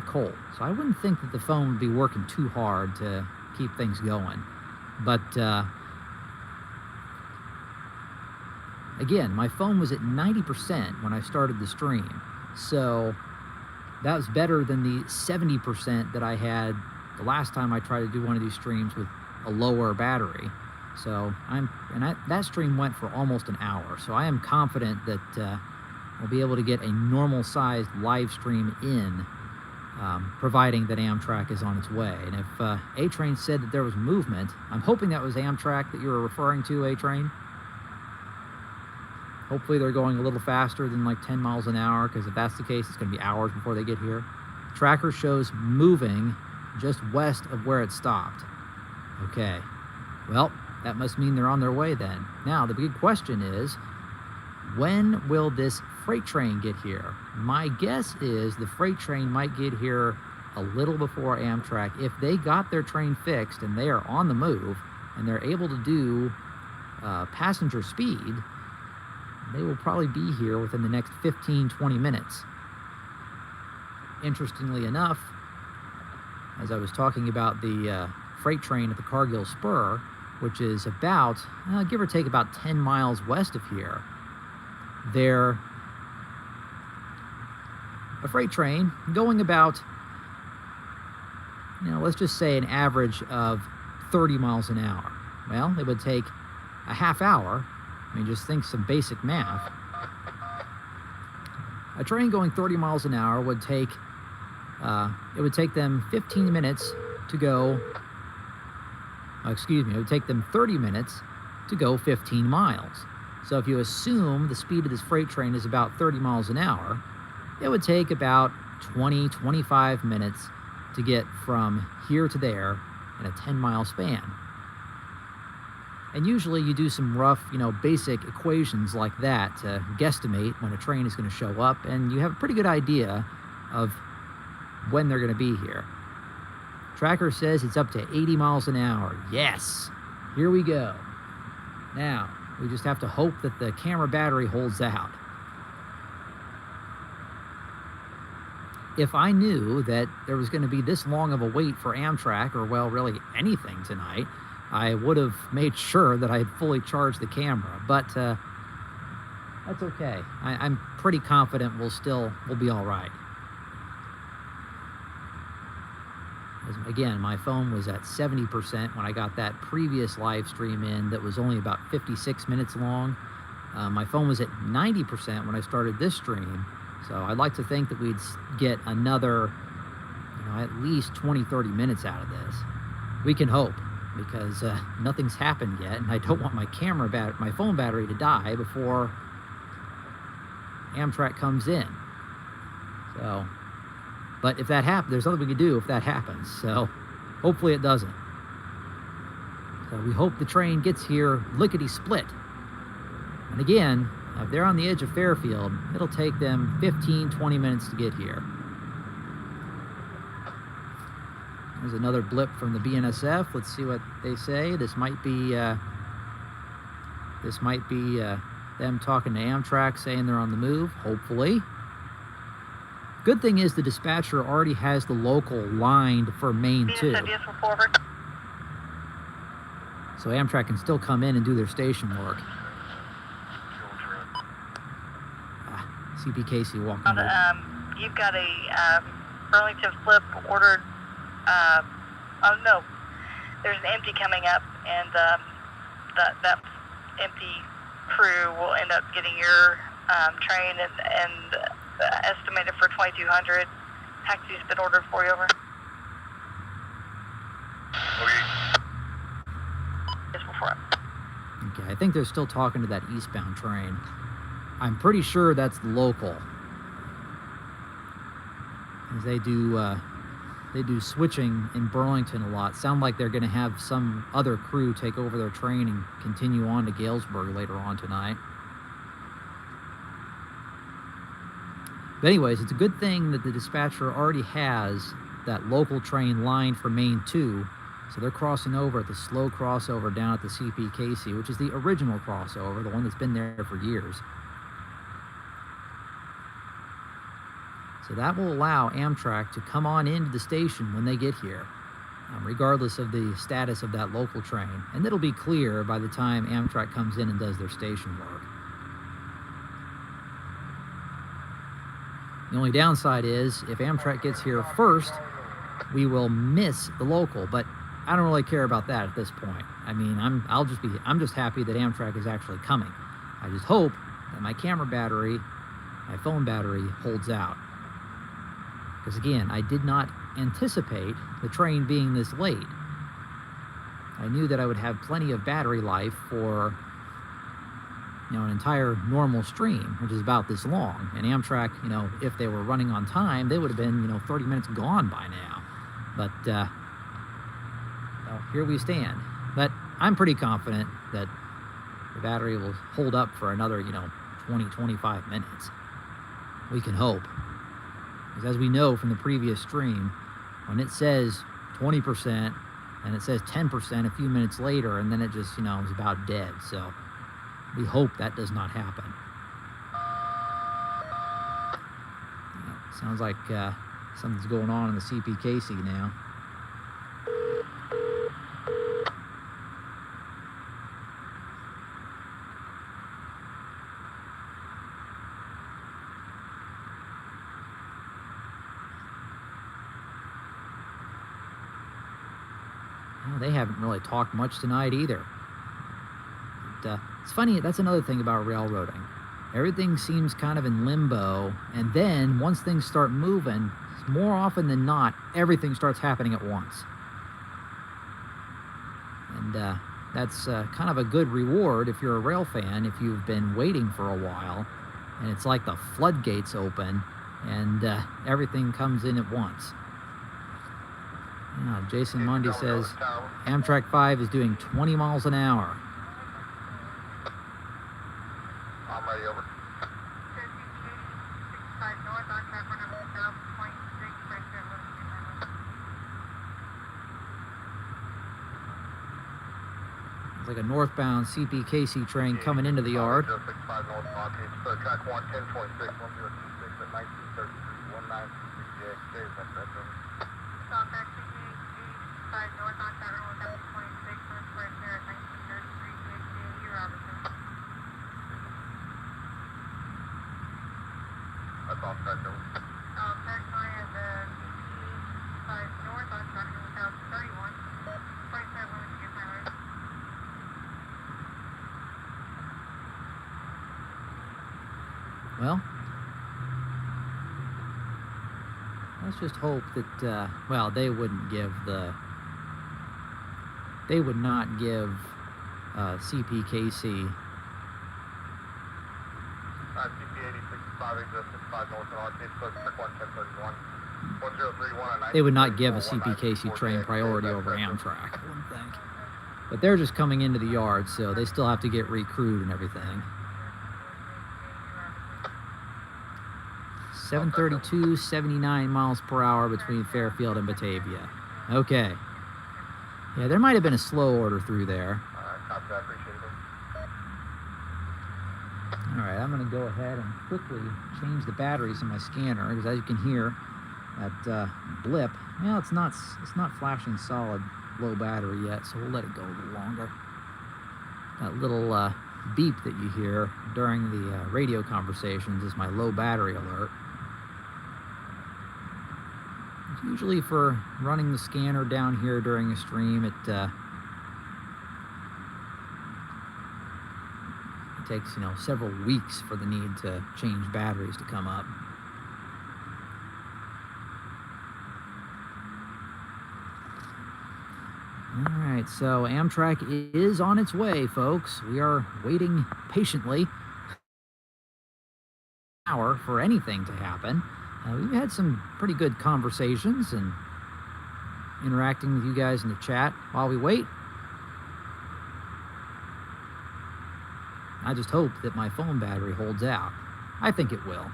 cold, so I wouldn't think that the phone would be working too hard to keep things going. But again, my phone was at 90% when I started the stream, so that was better than the 70% that I had the last time I tried to do one of these streams with a lower battery. So that stream went for almost an hour, so I am confident that we'll be able to get a normal-sized live stream in, providing that Amtrak is on its way. And if A-Train said that there was movement, I'm hoping that was Amtrak that you were referring to, A-Train. Hopefully they're going a little faster than like 10 miles an hour, because if that's the case, it's going to be hours before they get here. Tracker shows moving just west of where it stopped. Okay, well, that must mean they're on their way then. Now, the big question is, when will this freight train get here? My guess is the freight train might get here a little before Amtrak. If they got their train fixed and they are on the move and they're able to do passenger speed, they will probably be here within the next 15-20 minutes. Interestingly enough, as I was talking about the freight train at the Cargill Spur, which is about, give or take, about 10 miles west of here, they're a freight train going about, let's just say an average of 30 miles an hour. Well, it would take a half hour. I mean, just think some basic math. A train going 30 miles an hour would take, it would take them 15 minutes to go, it would take them 30 minutes to go 15 miles. So if you assume the speed of this freight train is about 30 miles an hour, it would take about 20-25 minutes to get from here to there in a 10-mile span. And usually you do some rough, basic equations like that to guesstimate when a train is going to show up, and you have a pretty good idea of when they're going to be here. Tracker says it's up to 80 miles an hour. Yes, here we go. Now, we just have to hope that the camera battery holds out. If I knew that there was going to be this long of a wait for Amtrak, or well, really anything tonight, I would have made sure that I had fully charged the camera, but that's okay. I'm pretty confident we'll be all right. Again, my phone was at 70% when I got that previous live stream in that was only about 56 minutes long. My phone was at 90% when I started this stream, so I'd like to think that we'd get another, at least 20-30 minutes out of this. We can hope, because nothing's happened yet, and I don't want my phone battery to die before Amtrak comes in. So, but if that happens, there's nothing we can do if that happens. So, hopefully it doesn't. So we hope the train gets here lickety-split. And again, if they're on the edge of Fairfield, it'll take them 15-20 minutes to get here. There's another blip from the BNSF. Let's see what they say. This might be them talking to Amtrak, saying they're on the move, hopefully. Good thing is the dispatcher already has the local lined for Main 2. So Amtrak can still come in and do their station work. CP Casey walking over. You've got a Burlington flip ordered. Oh no, there's an empty coming up, and that empty crew will end up getting your train and estimated for 2,200. Taxi's been ordered for you, over. Okay, I think they're still talking to that eastbound train. I'm pretty sure that's local. As they do switching in Burlington a lot. Sound like they're going to have some other crew take over their train and continue on to Galesburg later on tonight. But anyways, it's a good thing that the dispatcher already has that local train lined for Main 2. So they're crossing over at the slow crossover down at the CP Casey, which is the original crossover, the one that's been there for years. So that will allow Amtrak to come on into the station when they get here, regardless of the status of that local train. And it'll be clear by the time Amtrak comes in and does their station work. The only downside is if Amtrak gets here first, we will miss the local, but I don't really care about that at this point. I mean, I'm just happy that Amtrak is actually coming. I just hope that my camera battery, my phone battery holds out. Because again, I did not anticipate the train being this late. I knew that I would have plenty of battery life for, an entire normal stream, which is about this long. And Amtrak, if they were running on time, they would have been, 30 minutes gone by now. But, well, here we stand. But I'm pretty confident that the battery will hold up for another, 20, 25 minutes. We can hope. Because as we know from the previous stream, when it says 20% and it says 10% a few minutes later, and then it just, is about dead. So we hope that does not happen. Yeah, sounds like something's going on in the CP Casey now. They haven't really talked much tonight either. But, it's funny, that's another thing about railroading. Everything seems kind of in limbo, and then once things start moving, more often than not, everything starts happening at once. And that's kind of a good reward if you're a rail fan, if you've been waiting for a while, and it's like the floodgates open, and everything comes in at once. Jason Mundy says Amtrak 5 is doing 20 miles an hour. I'm ready, over. It's like a northbound CP Casey train coming into the yard. Track 1, 10.6, 1026 at 1933, 1963, Stop at 85 north on Saturn, 1,026, North Square here at 1933, Robinson. That's all track number. Track 9 at the 5 north on Saturn, 1,031. Place that one to get my right. Well, let's just hope that, well, they would not give CPKC. They would not give a CPKC train priority over Amtrak, I wouldn't think. But they're just coming into the yard, so they still have to get recrewed and everything. 732, 79 miles per hour between Fairfield and Batavia. Okay. Yeah, there might have been a slow order through there. Copy that, appreciate it. All right, I'm going to go ahead and quickly change the batteries in my scanner, because as you can hear, that blip, well, it's not flashing solid low battery yet, so we'll let it go a little longer. That little beep that you hear during the radio conversations is my low battery alert. It's usually for running the scanner down here during a stream. It takes, several weeks for the need to change batteries to come up. All right, so Amtrak is on its way, folks. We are waiting patiently an hour for anything to happen. We've had some pretty good conversations and interacting with you guys in the chat while we wait. I just hope that my phone battery holds out. I think it will.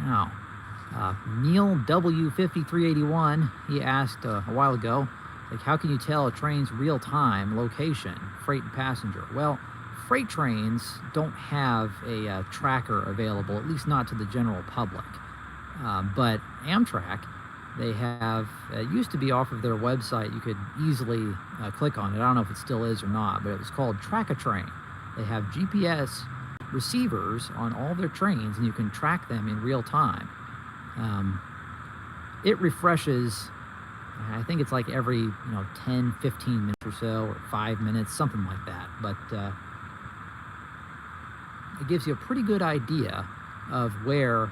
Now, Neil W5381, he asked a while ago, like, how can you tell a train's real-time location, freight and passenger? Well, freight trains don't have a tracker available, at least not to the general public. But Amtrak, they have, it used to be off of their website, you could easily click on it. I don't know if it still is or not, but it was called Track a Train. They have GPS receivers on all their trains, and you can track them in real time. It refreshes, I think it's like every 10, 15 minutes or so, or 5 minutes, something like that. But it gives you a pretty good idea of where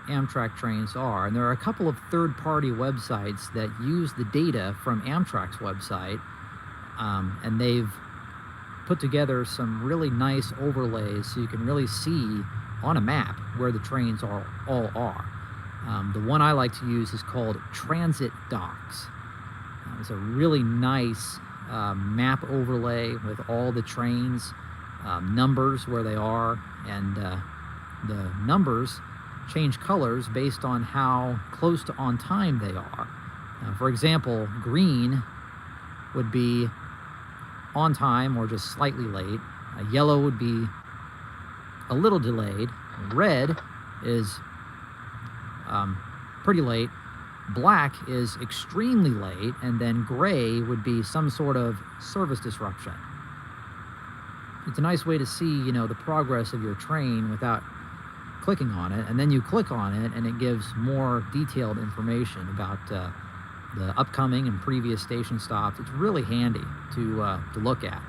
Amtrak trains are. And there are a couple of third-party websites that use the data from Amtrak's website, and they've put together some really nice overlays so you can really see on a map where the trains all are. The one I like to use is called Transit Docs. It's a really nice map overlay with all the trains, numbers where they are, and the numbers change colors based on how close to on time they are. For example, green would be on time or just slightly late. Yellow would be a little delayed. Red is pretty late. Black is extremely late, and then gray would be some sort of service disruption. It's a nice way to see, the progress of your train without clicking on it, and then you click on it and it gives more detailed information about the upcoming and previous station stops. It's really handy to look at.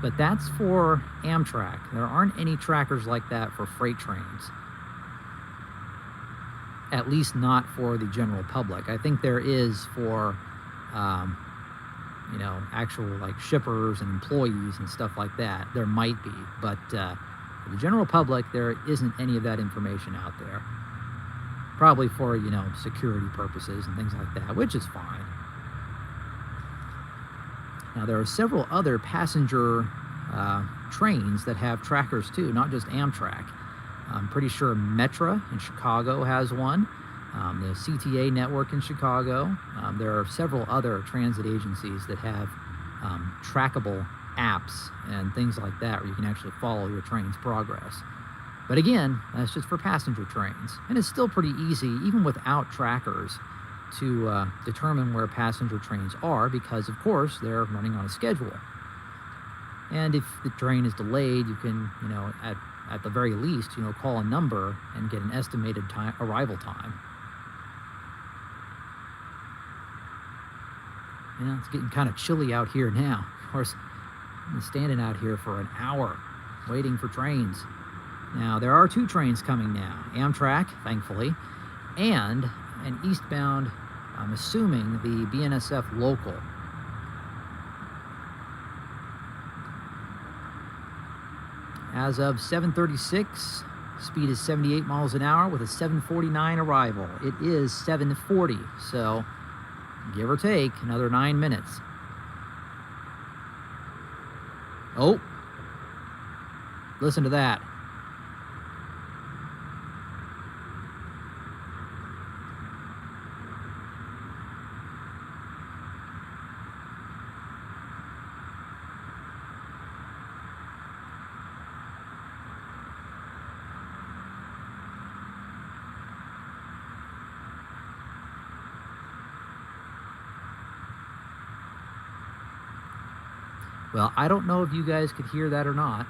But that's for Amtrak. There aren't any trackers like that for freight trains. At least not for the general public. I think there is for, actual like shippers and employees and stuff like that. There might be, but for the general public, there isn't any of that information out there. Probably for, security purposes and things like that, which is fine. Now, there are several other passenger trains that have trackers too, not just Amtrak. I'm pretty sure Metra in Chicago has one. The CTA network in Chicago. There are several other transit agencies that have trackable apps and things like that where you can actually follow your train's progress. But again, that's just for passenger trains. And it's still pretty easy, even without trackers, to determine where passenger trains are because, of course, they're running on a schedule. And if the train is delayed, you can, at the very least, call a number and get an estimated arrival time. It's getting kind of chilly out here now. Of course, I've been standing out here for an hour waiting for trains. Now, there are 2 trains coming now. Amtrak, thankfully, and an eastbound, I'm assuming, the BNSF local. As of 7:36, speed is 78 miles an hour with a 7:49 arrival. It is 7:40, so give or take another 9 minutes. Oh, listen to that. Well, I don't know if you guys could hear that or not.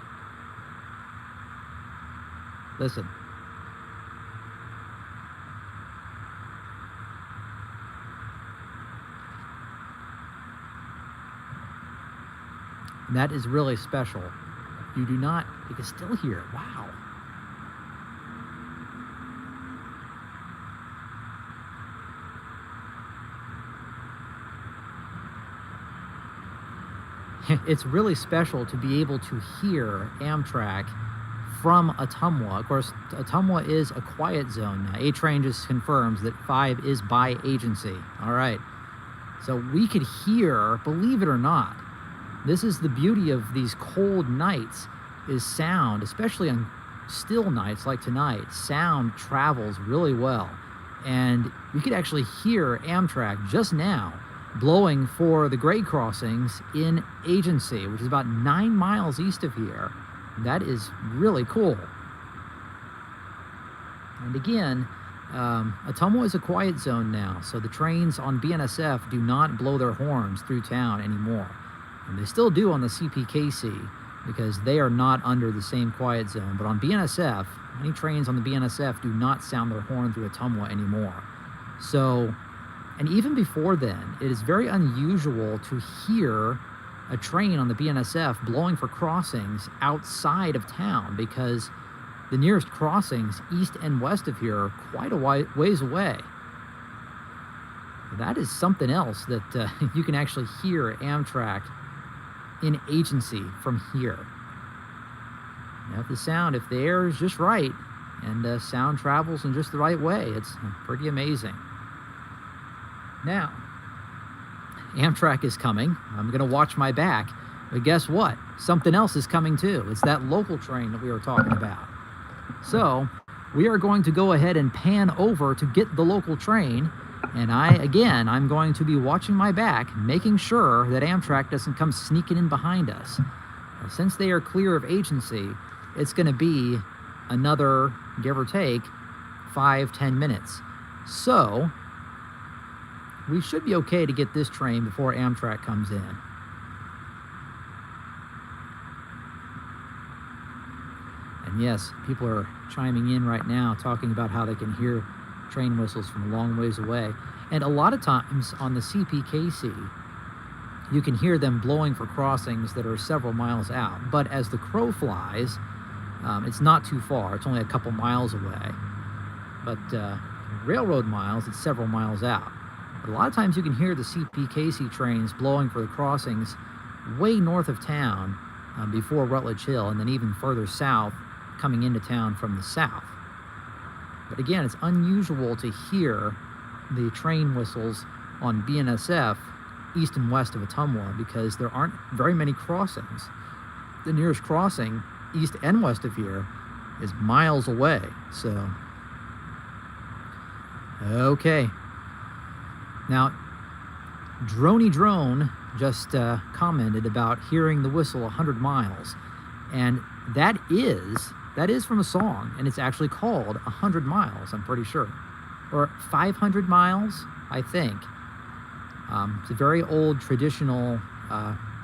Listen. And that is really special. You can still hear it. Wow. It's really special to be able to hear Amtrak from Ottumwa. Of course, Ottumwa is a quiet zone now. A-Train just confirms that 5 is by agency. All right. So we could hear, believe it or not, this is the beauty of these cold nights, is sound, especially on still nights like tonight. Sound travels really well. And we could actually hear Amtrak just now blowing for the grade crossings in agency, which is about 9 miles east of here. That is really cool. And again, Ottumwa is a quiet zone now, so the trains on BNSF do not blow their horns through town anymore. And they still do on the CPKC because they are not under the same quiet zone. But on BNSF, any trains on the BNSF do not sound their horn through Ottumwa anymore. So, and even before then, it is very unusual to hear a train on the BNSF blowing for crossings outside of town because the nearest crossings east and west of here are quite a ways away. That is something else that you can actually hear Amtrak in agency from here. Now, if the air is just right and sound travels in just the right way, it's pretty amazing. Now, Amtrak is coming. I'm going to watch my back. But guess what? Something else is coming too. It's that local train that we were talking about. So we are going to go ahead and pan over to get the local train. And I'm going to be watching my back, making sure that Amtrak doesn't come sneaking in behind us. Now, since they are clear of agency, it's going to be another, give or take, 5-10 minutes. So we should be okay to get this train before Amtrak comes in. And yes, people are chiming in right now talking about how they can hear train whistles from a long ways away. And a lot of times on the CPKC, you can hear them blowing for crossings that are several miles out. But as the crow flies, it's not too far. It's only a couple miles away. But railroad miles, it's several miles out. But a lot of times you can hear the CPKC trains blowing for the crossings way north of town before Rutledge Hill, and then even further south coming into town from the south. But again, it's unusual to hear the train whistles on BNSF east and west of Ottumwa because there aren't very many crossings. The nearest crossing east and west of here is miles away. So, okay. Now, Droney Drone just commented about hearing the whistle 100 miles. And that is from a song, and it's actually called 100 Miles, I'm pretty sure. Or 500 Miles, I think. It's a very old, traditional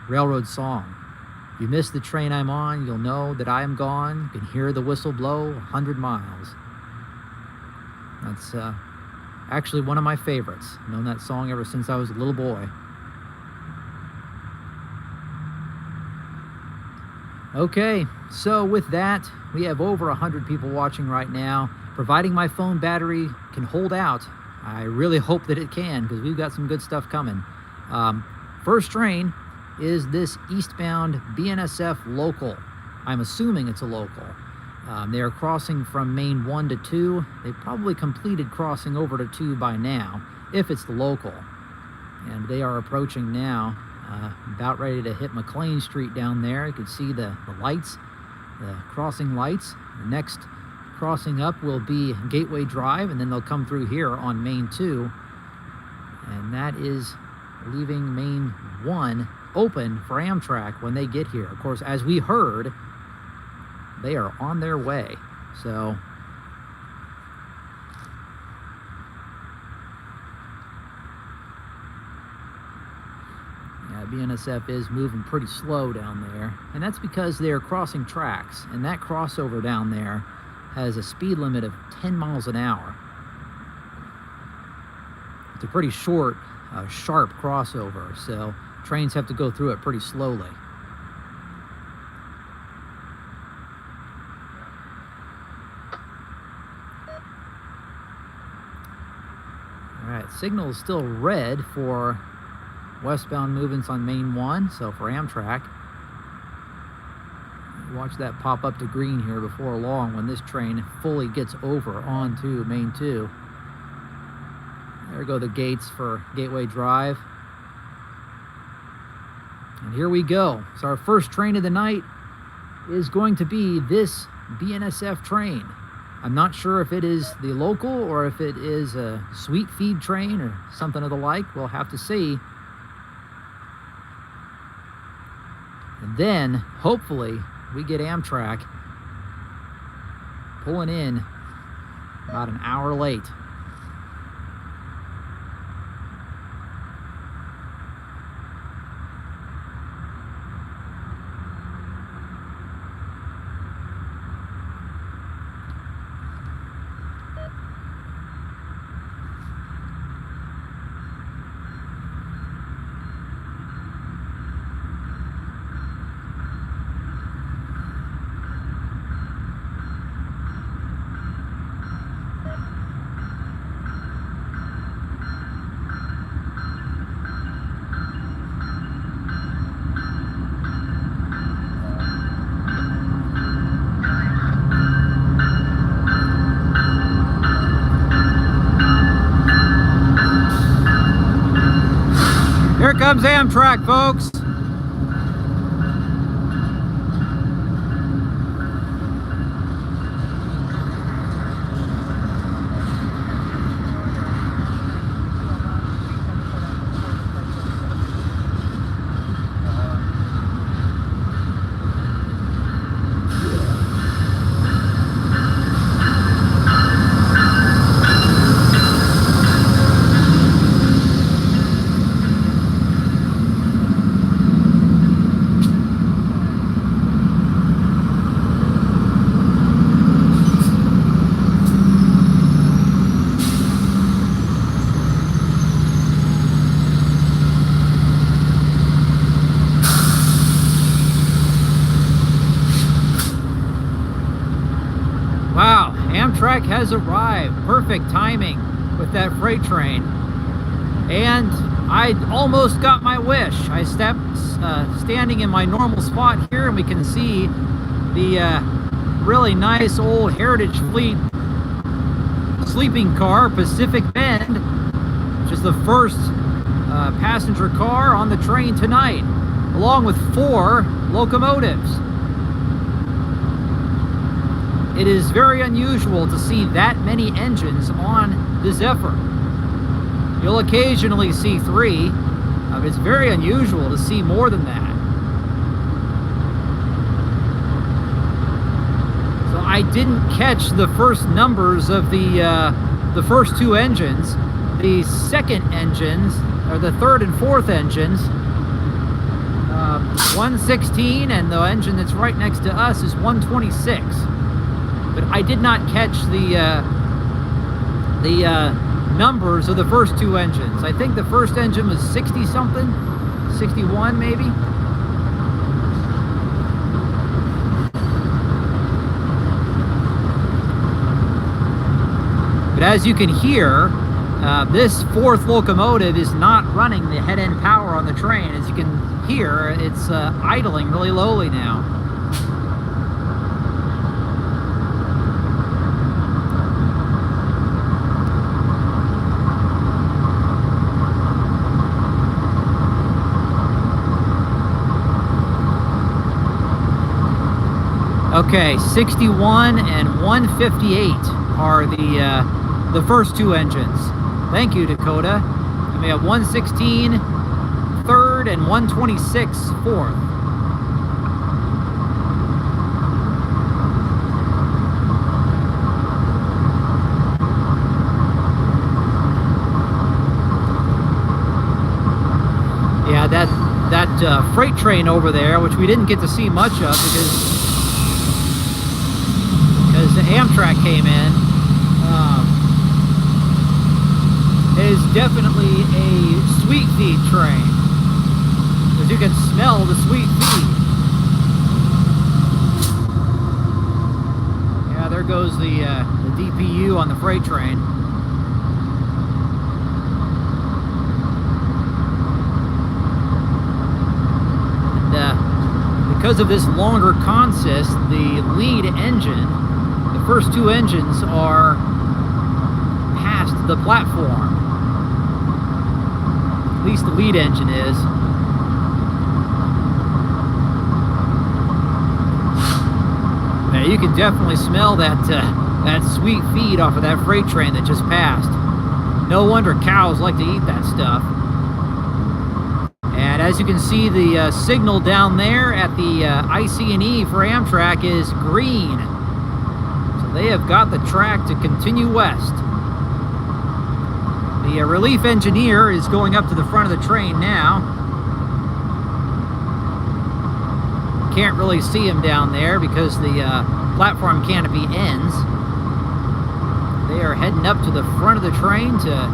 railroad song. If you miss the train I'm on, you'll know that I am gone. You can hear the whistle blow 100 miles. That's actually one of my favorites. I've known that song ever since I was a little boy. Okay, so with that, we have over 100 people watching right now. Providing my phone battery can hold out, I really hope that it can, because we've got some good stuff coming. First train is this eastbound BNSF local. I'm assuming it's a local. They are crossing from main 1 to 2. They probably completed crossing over to 2 by now, if it's the local. And they are approaching now, about ready to hit McLean Street down there. You can see the lights, the crossing lights. The next crossing up will be Gateway Drive, and then they'll come through here on main 2. And that is leaving main 1 open for Amtrak when they get here. Of course, as we heard, they are on their way. So yeah, BNSF is moving pretty slow down there, and that's because they're crossing tracks, and that crossover down there has a speed limit of 10 miles an hour. It's a pretty short, sharp crossover, so trains have to go through it pretty slowly. Alright, signal is still red for westbound movements on main 1, so for Amtrak. Watch that pop up to green here before long when this train fully gets over onto main 2. There go the gates for Gateway Drive. And here we go. So our first train of the night is going to be this BNSF train. I'm not sure if it is the local or if it is a sweet feed train or something of the like. We'll have to see. And then, hopefully, we get Amtrak pulling in about an hour late. Here comes Amtrak, folks. Wow, Amtrak has arrived. Perfect timing with that freight train. And I almost got my wish. I stepped standing in my normal spot here, and we can see the really nice old Heritage Fleet sleeping car, Pacific Bend, which is the first passenger car on the train tonight, along with 4 locomotives. It is very unusual to see that many engines on the Zephyr. You'll occasionally see 3, but it's very unusual to see more than that. So I didn't catch the first numbers of the first 2 engines. The second engines, or the third and fourth engines, 116, and the engine that's right next to us is 126. But I did not catch the numbers of the first 2 engines. I think the first engine was 60 something, 61 maybe. But as you can hear, this fourth locomotive is not running the head-end power on the train. As you can hear, it's idling really lowly now. Okay, 61 and 158 are the first two engines. Thank you, Dakota. And we have 116 third and 126 fourth. Yeah, that freight train over there, which we didn't get to see much of because the Amtrak came in, is definitely a sweet feed train, because you can smell the sweet feed. Yeah, there goes the DPU on the freight train. And because of this longer consist, the lead engine, the first two engines are past the platform. At least the lead engine is. Now you can definitely smell that sweet feed off of that freight train that just passed. No wonder cows like to eat that stuff. And as you can see, the signal down there at the IC&E for Amtrak is green. They have got the track to continue west. The relief engineer is going up to the front of the train now. Can't really see him down there because the platform canopy ends. They are heading up to the front of the train to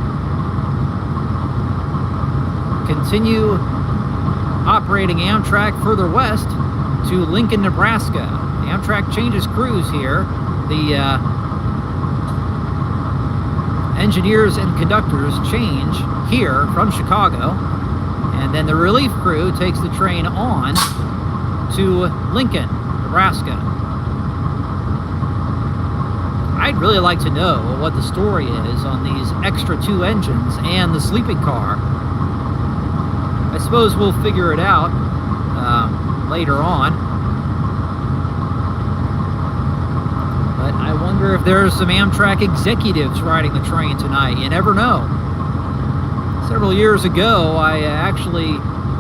continue operating Amtrak further west to Lincoln, Nebraska. The Amtrak changes crews here. The engineers and conductors change here from Chicago, and then the relief crew takes the train on to Lincoln, Nebraska. I'd really like to know what the story is on these extra two engines and the sleeping car. I suppose we'll figure it out later on. I wonder if there's some Amtrak executives riding the train tonight. You never know. Several years ago, I actually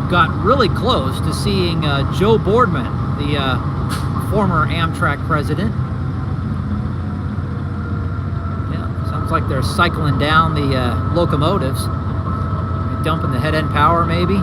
got really close to seeing Joe Boardman, the former Amtrak president. Yeah, sounds like they're cycling down the locomotives. Dumping the head-end power, maybe.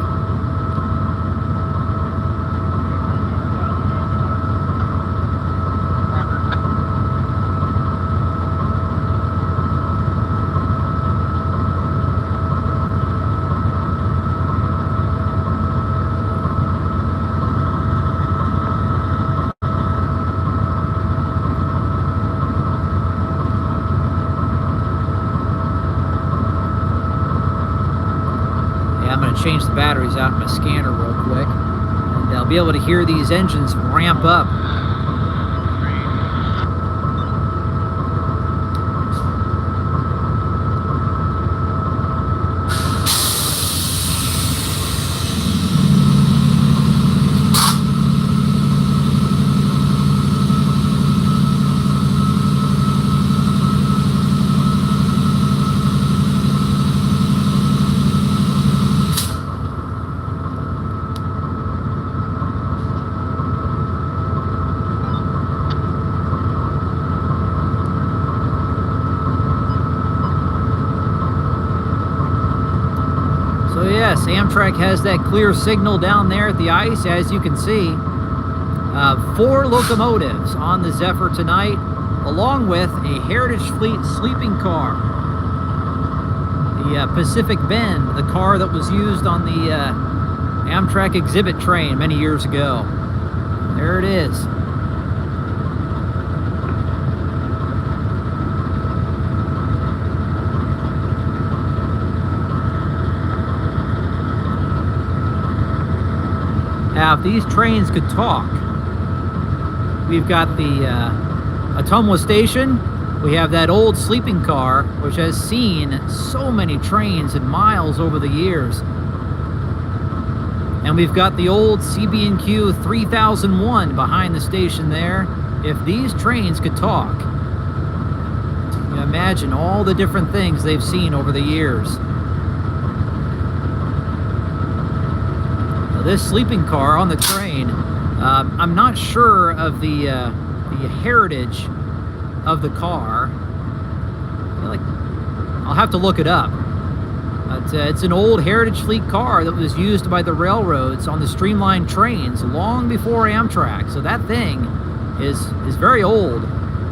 Change the batteries out in my scanner real quick, and I'll be able to hear these engines ramp up. Amtrak has that clear signal down there at the ice, as you can see. 4 locomotives on the Zephyr tonight, along with a Heritage Fleet sleeping car. The Pacific Bend, the car that was used on the Amtrak exhibit train many years ago. There it is. Now, if these trains could talk, we've got the Ottumwa station. We have that old sleeping car, which has seen so many trains and miles over the years. And we've got the old CB&Q 3001 behind the station there. If these trains could talk, you imagine all the different things they've seen over the years. Now, this sleeping car on the train, I'm not sure of the heritage of the car. I feel like I'll have to look it up. But it's an old Heritage Fleet car that was used by the railroads on the streamlined trains long before Amtrak. So that thing is very old,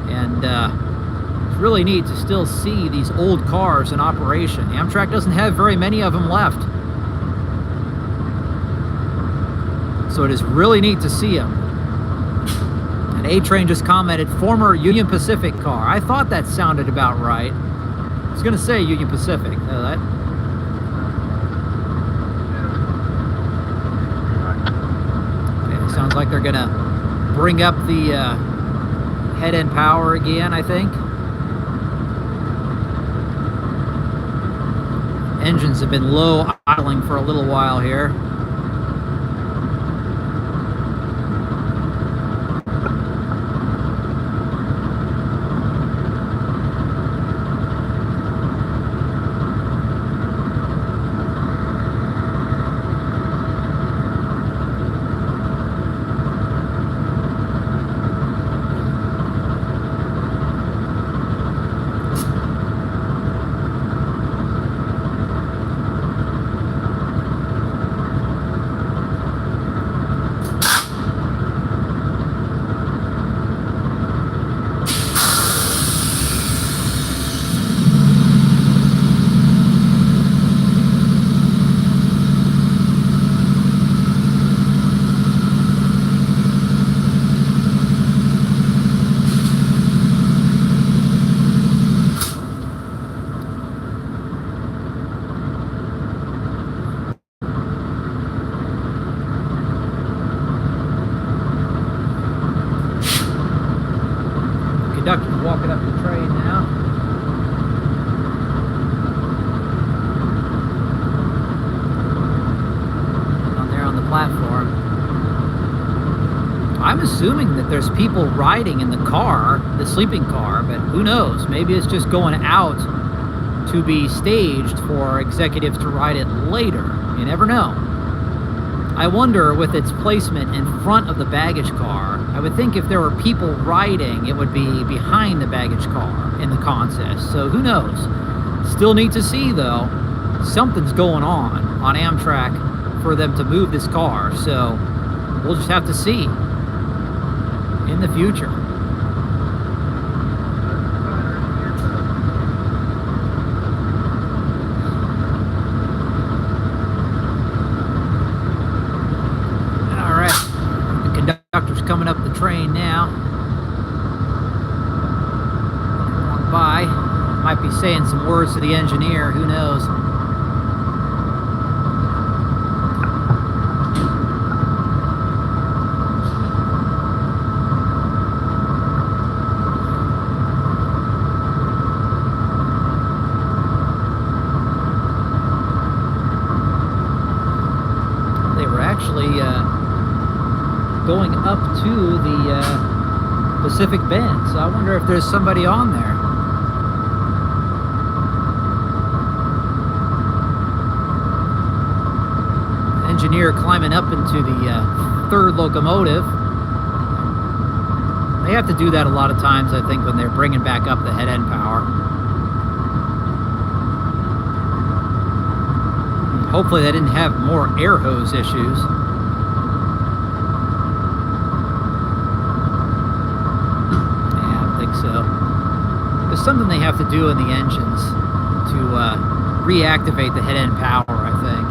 and it's really neat to still see these old cars in operation. Amtrak doesn't have very many of them left, so it is really neat to see them. And A-Train just commented, former Union Pacific car. I thought that sounded about right. I was going to say Union Pacific. Okay, sounds like they're going to bring up the head end power again, I think. Engines have been low idling for a little while here. Conductor's walking up the train now. Down there on the platform. I'm assuming that there's people riding in the car, the sleeping car, but who knows? Maybe it's just going out to be staged for executives to ride it later. You never know. I wonder, with its placement in front of the baggage car, I would think if there were people riding, it would be behind the baggage car in the consist. So who knows? Still need to see, though. Something's going on Amtrak for them to move this car. So we'll just have to see in the future. Conductor's coming up the train now. Walk by. Might be saying some words to the engineer, who knows. They were actually going up to the Pacific Bend, so I wonder if there's somebody on there. Engineer climbing up into the third locomotive. They have to do that a lot of times, I think, when they're bringing back up the head end power. Hopefully they didn't have more air hose issues. So there's something they have to do in the engines to reactivate the head end power, I think.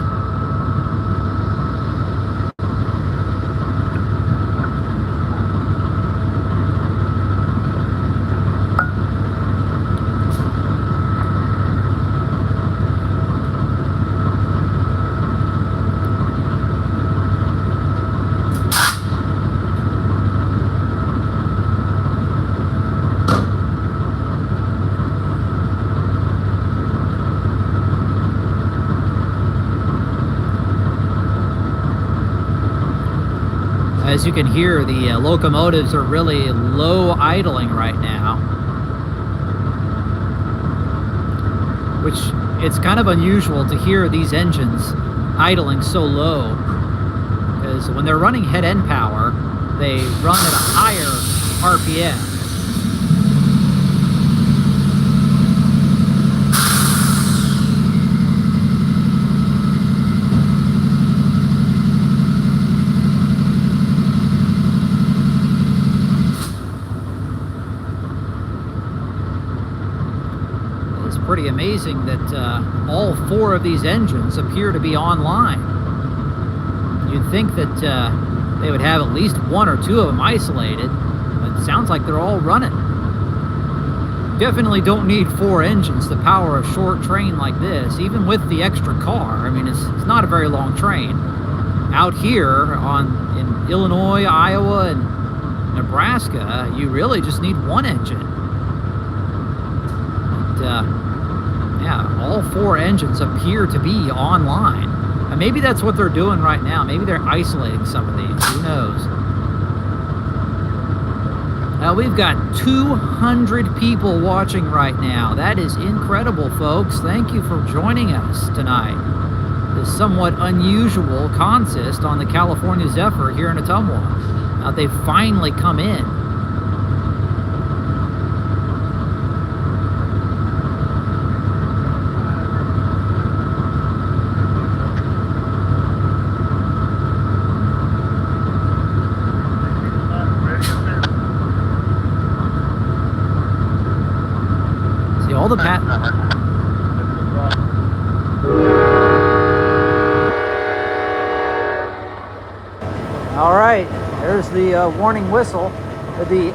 As you can hear, the locomotives are really low idling right now, which it's kind of unusual to hear these engines idling so low, because when they're running head-end power, they run at a higher RPM. Pretty amazing that all 4 of these engines appear to be online. You'd think that they would have at least 1 or 2 of them isolated, but it sounds like they're all running. Definitely don't need 4 engines to power a short train like this, even with the extra car. I mean, it's not a very long train. Out here in Illinois, Iowa, and Nebraska, you really just need 1 engine. Yeah, all 4 engines appear to be online. And maybe that's what they're doing right now. Maybe they're isolating some of these. Who knows? Now, we've got 200 people watching right now. That is incredible, folks. Thank you for joining us tonight. This somewhat unusual consist on the California Zephyr here in Ottumwa. They've finally come in. All the All right, there's the warning whistle. The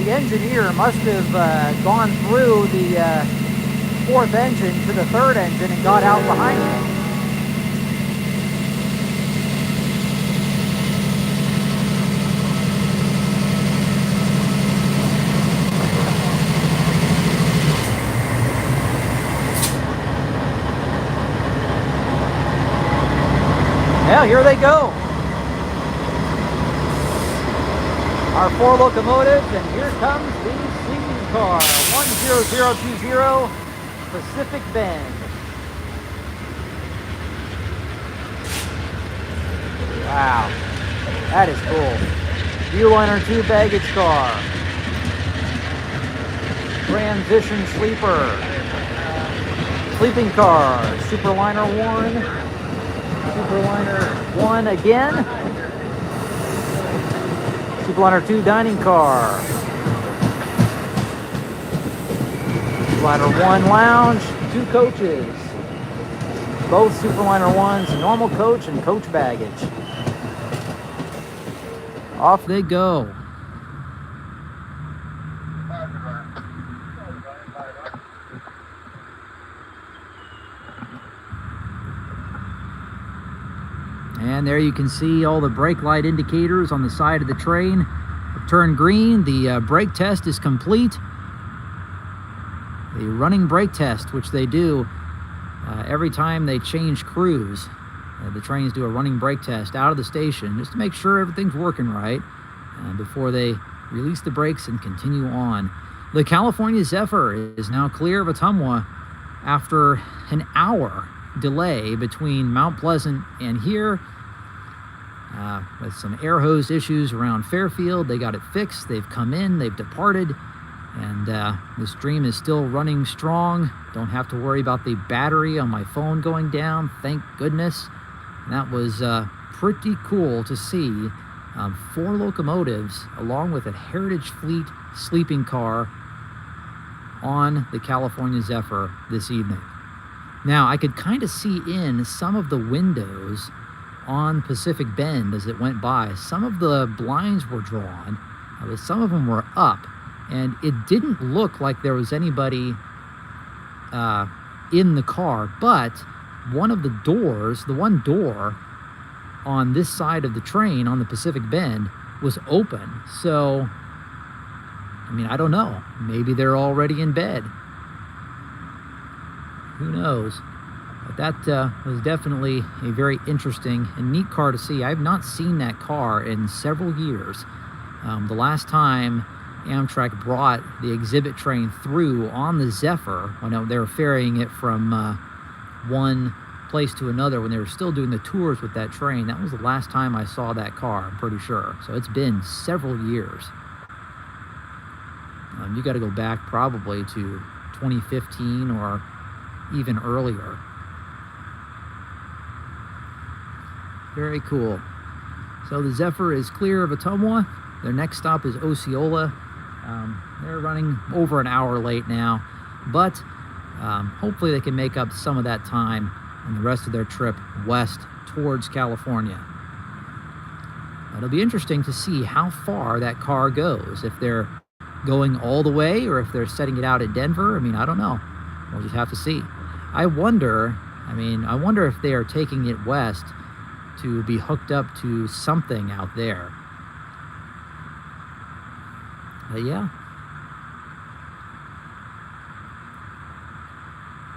engineer must have gone through the 4th engine to the 3rd engine and got out behind it. Well, here they go. Our 4 locomotives, and here comes the sleeping car, 10020 Pacific Bend. Wow, that is cool. Viewliner 2 baggage car. Transition sleeper. Sleeping car, Superliner 1. Superliner 1 again. Superliner 2 dining car. Superliner 1 lounge, 2 coaches. Both Superliner 1s, normal coach and coach baggage. Off they go. And there you can see all the brake light indicators on the side of the train have turned green. The brake test is complete. The running brake test, which they do every time they change crews. The trains do a running brake test out of the station just to make sure everything's working right before they release the brakes and continue on. The California Zephyr is now clear of Ottumwa after an hour delay between Mount Pleasant and here. With some air hose issues around Fairfield. They got it fixed. They've come in. They've departed. And the stream is still running strong. Don't have to worry about the battery on my phone going down. Thank goodness. And that was pretty cool to see 4 locomotives along with a Heritage Fleet sleeping car on the California Zephyr this evening. Now, I could kind of see in some of the windows on Pacific Bend as it went by. Some of the blinds were drawn, but some of them were up, and it didn't look like there was anybody in the car, but one of the doors, the one door on this side of the train on the Pacific Bend was open. So, I mean, I don't know. Maybe they're already in bed. Who knows? But that was definitely a very interesting and neat car to see. I've not seen that car in several years. The last time Amtrak brought the exhibit train through on the Zephyr, when they were ferrying it from one place to another, when they were still doing the tours with that train, that was the last time I saw that car, I'm pretty sure. So it's been several years. You got to go back probably to 2015 or even earlier. Very cool. So the Zephyr is clear of Ottumwa. Their next stop is Osceola. They're running over an hour late now, but hopefully they can make up some of that time on the rest of their trip west towards California. It'll be interesting to see how far that car goes, if they're going all the way or if they're setting it out at Denver. I mean, I don't know. We'll just have to see. I wonder if they are taking it west to be hooked up to something out there. But yeah.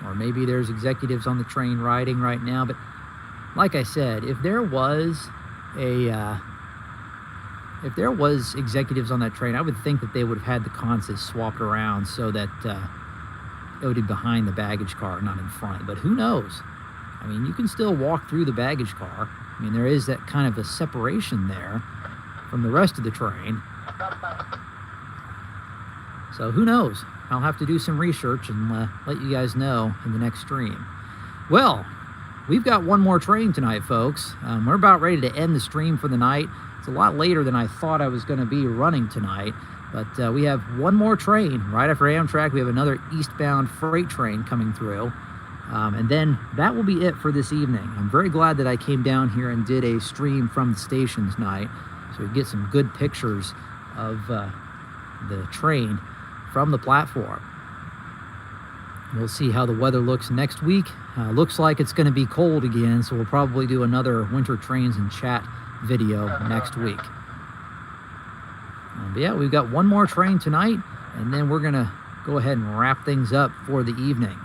Or maybe there's executives on the train riding right now. But like I said, if there was executives on that train, I would think that they would have had the consoles swapped around so that it would be behind the baggage car, not in front. But who knows? I mean, you can still walk through the baggage car. I mean, there is that kind of a separation there from the rest of the train. So who knows? I'll have to do some research and let you guys know in the next stream. Well, we've got one more train tonight, folks. We're about ready to end the stream for the night. It's a lot later than I thought I was going to be running tonight, but we have one more train. Right after Amtrak, we have another eastbound freight train coming through, and then that will be it for this evening. I'm very glad that I came down here and did a stream from the station tonight, so we get some good pictures of the train from the platform. We'll see how the weather looks next week. Looks like it's going to be cold again, so we'll probably do another Winter Trains and Chat video next week. But yeah, we've got one more train tonight, and then we're gonna go ahead and wrap things up for the evening.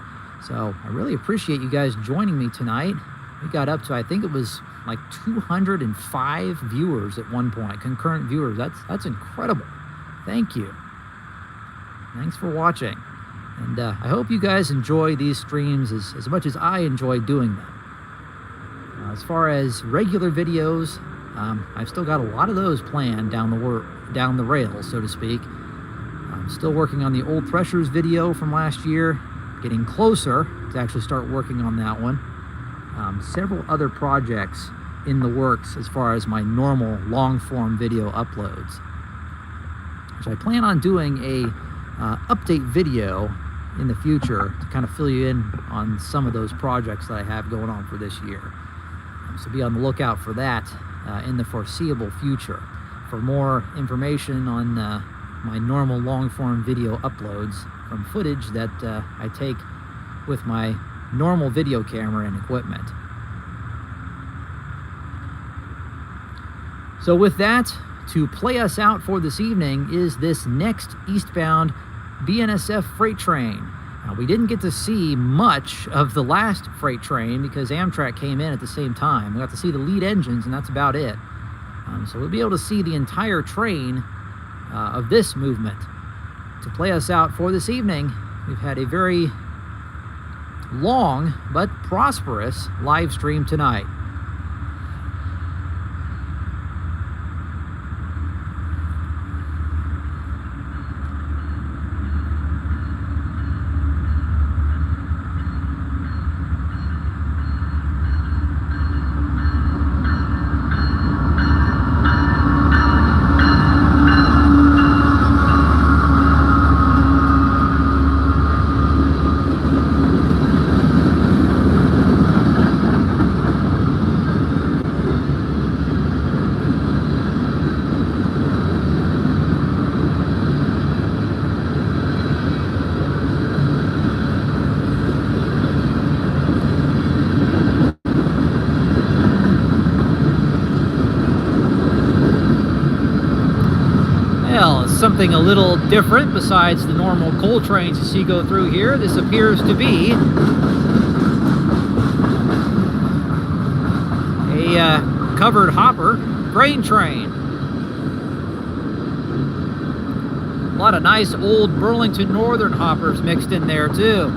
So I really appreciate you guys joining me tonight. We got up to, I think it was like 205 viewers at one point, concurrent viewers. That's incredible. Thank you. Thanks for watching. And I hope you guys enjoy these streams as much as I enjoy doing them. As far as regular videos, I've still got a lot of those planned down the rail, so to speak. I'm still working on the Old Threshers video from last year, getting closer to actually start working on that one. Several other projects in the works as far as my normal long-form video uploads, which I plan on doing a update video in the future to kind of fill you in on some of those projects that I have going on for this year. So be on the lookout for that in the foreseeable future. For more information on my normal long-form video uploads from footage that I take with my normal video camera and equipment. So with that, to play us out for this evening is this next eastbound BNSF freight train. Now, we didn't get to see much of the last freight train because Amtrak came in at the same time. We got to see the lead engines, and that's about it. So we'll be able to see the entire train of this movement. To play us out for this evening, we've had a very long but prosperous live stream tonight. Something a little different besides the normal coal trains you see go through here. This appears to be a covered hopper grain train. A lot of nice old Burlington Northern hoppers mixed in there too.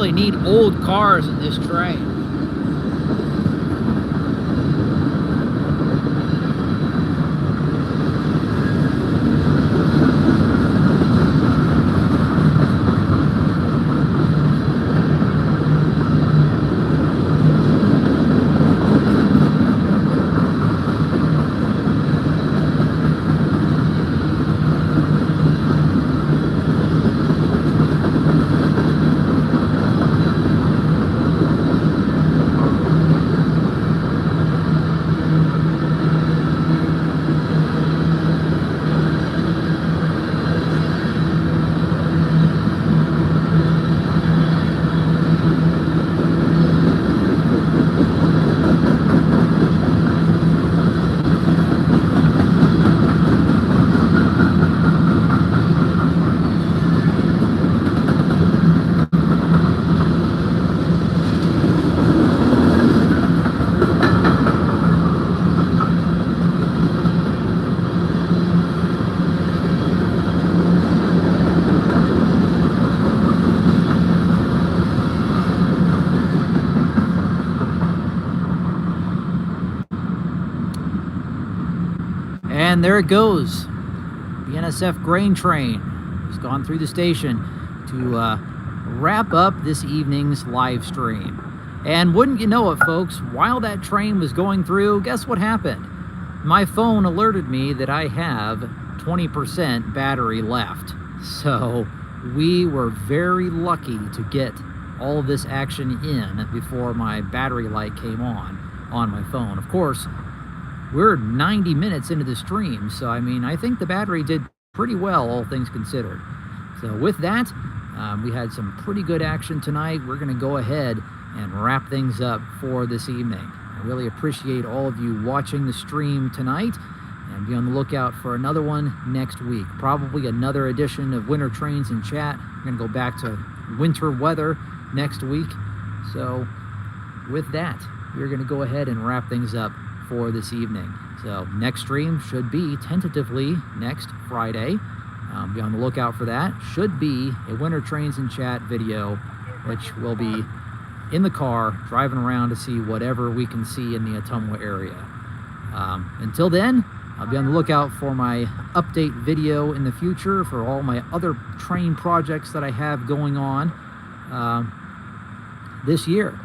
Need old cars in this train. And there it goes. BNSF grain train has gone through the station to wrap up this evening's live stream. And wouldn't you know it, folks, while that train was going through, guess what happened? My phone alerted me that I have 20% battery left. So we were very lucky to get all of this action in before my battery light came on my phone. Of course, we're 90 minutes into the stream, so I mean, I think the battery did pretty well, all things considered. So with that, we had some pretty good action tonight. We're going to go ahead and wrap things up for this evening. I really appreciate all of you watching the stream tonight, and be on the lookout for another one next week. Probably another edition of Winter Trains and Chat. We're going to go back to winter weather next week. So with that, we're going to go ahead and wrap things up for this evening. So next stream should be tentatively next Friday. Be on the lookout for that. Should be a Winter Trains and Chat video, which will be in the car driving around to see whatever we can see in the Ottumwa area. Until then, I'll be on the lookout for my update video in the future for all my other train projects that I have going on this year.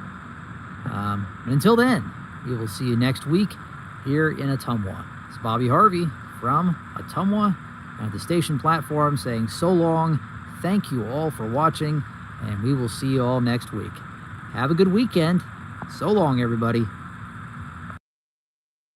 Until then, we will see you next week here in Ottumwa. It's Bobby Harvey from Ottumwa at the station platform saying so long. Thank you all for watching, and we will see you all next week. Have a good weekend. So long, everybody.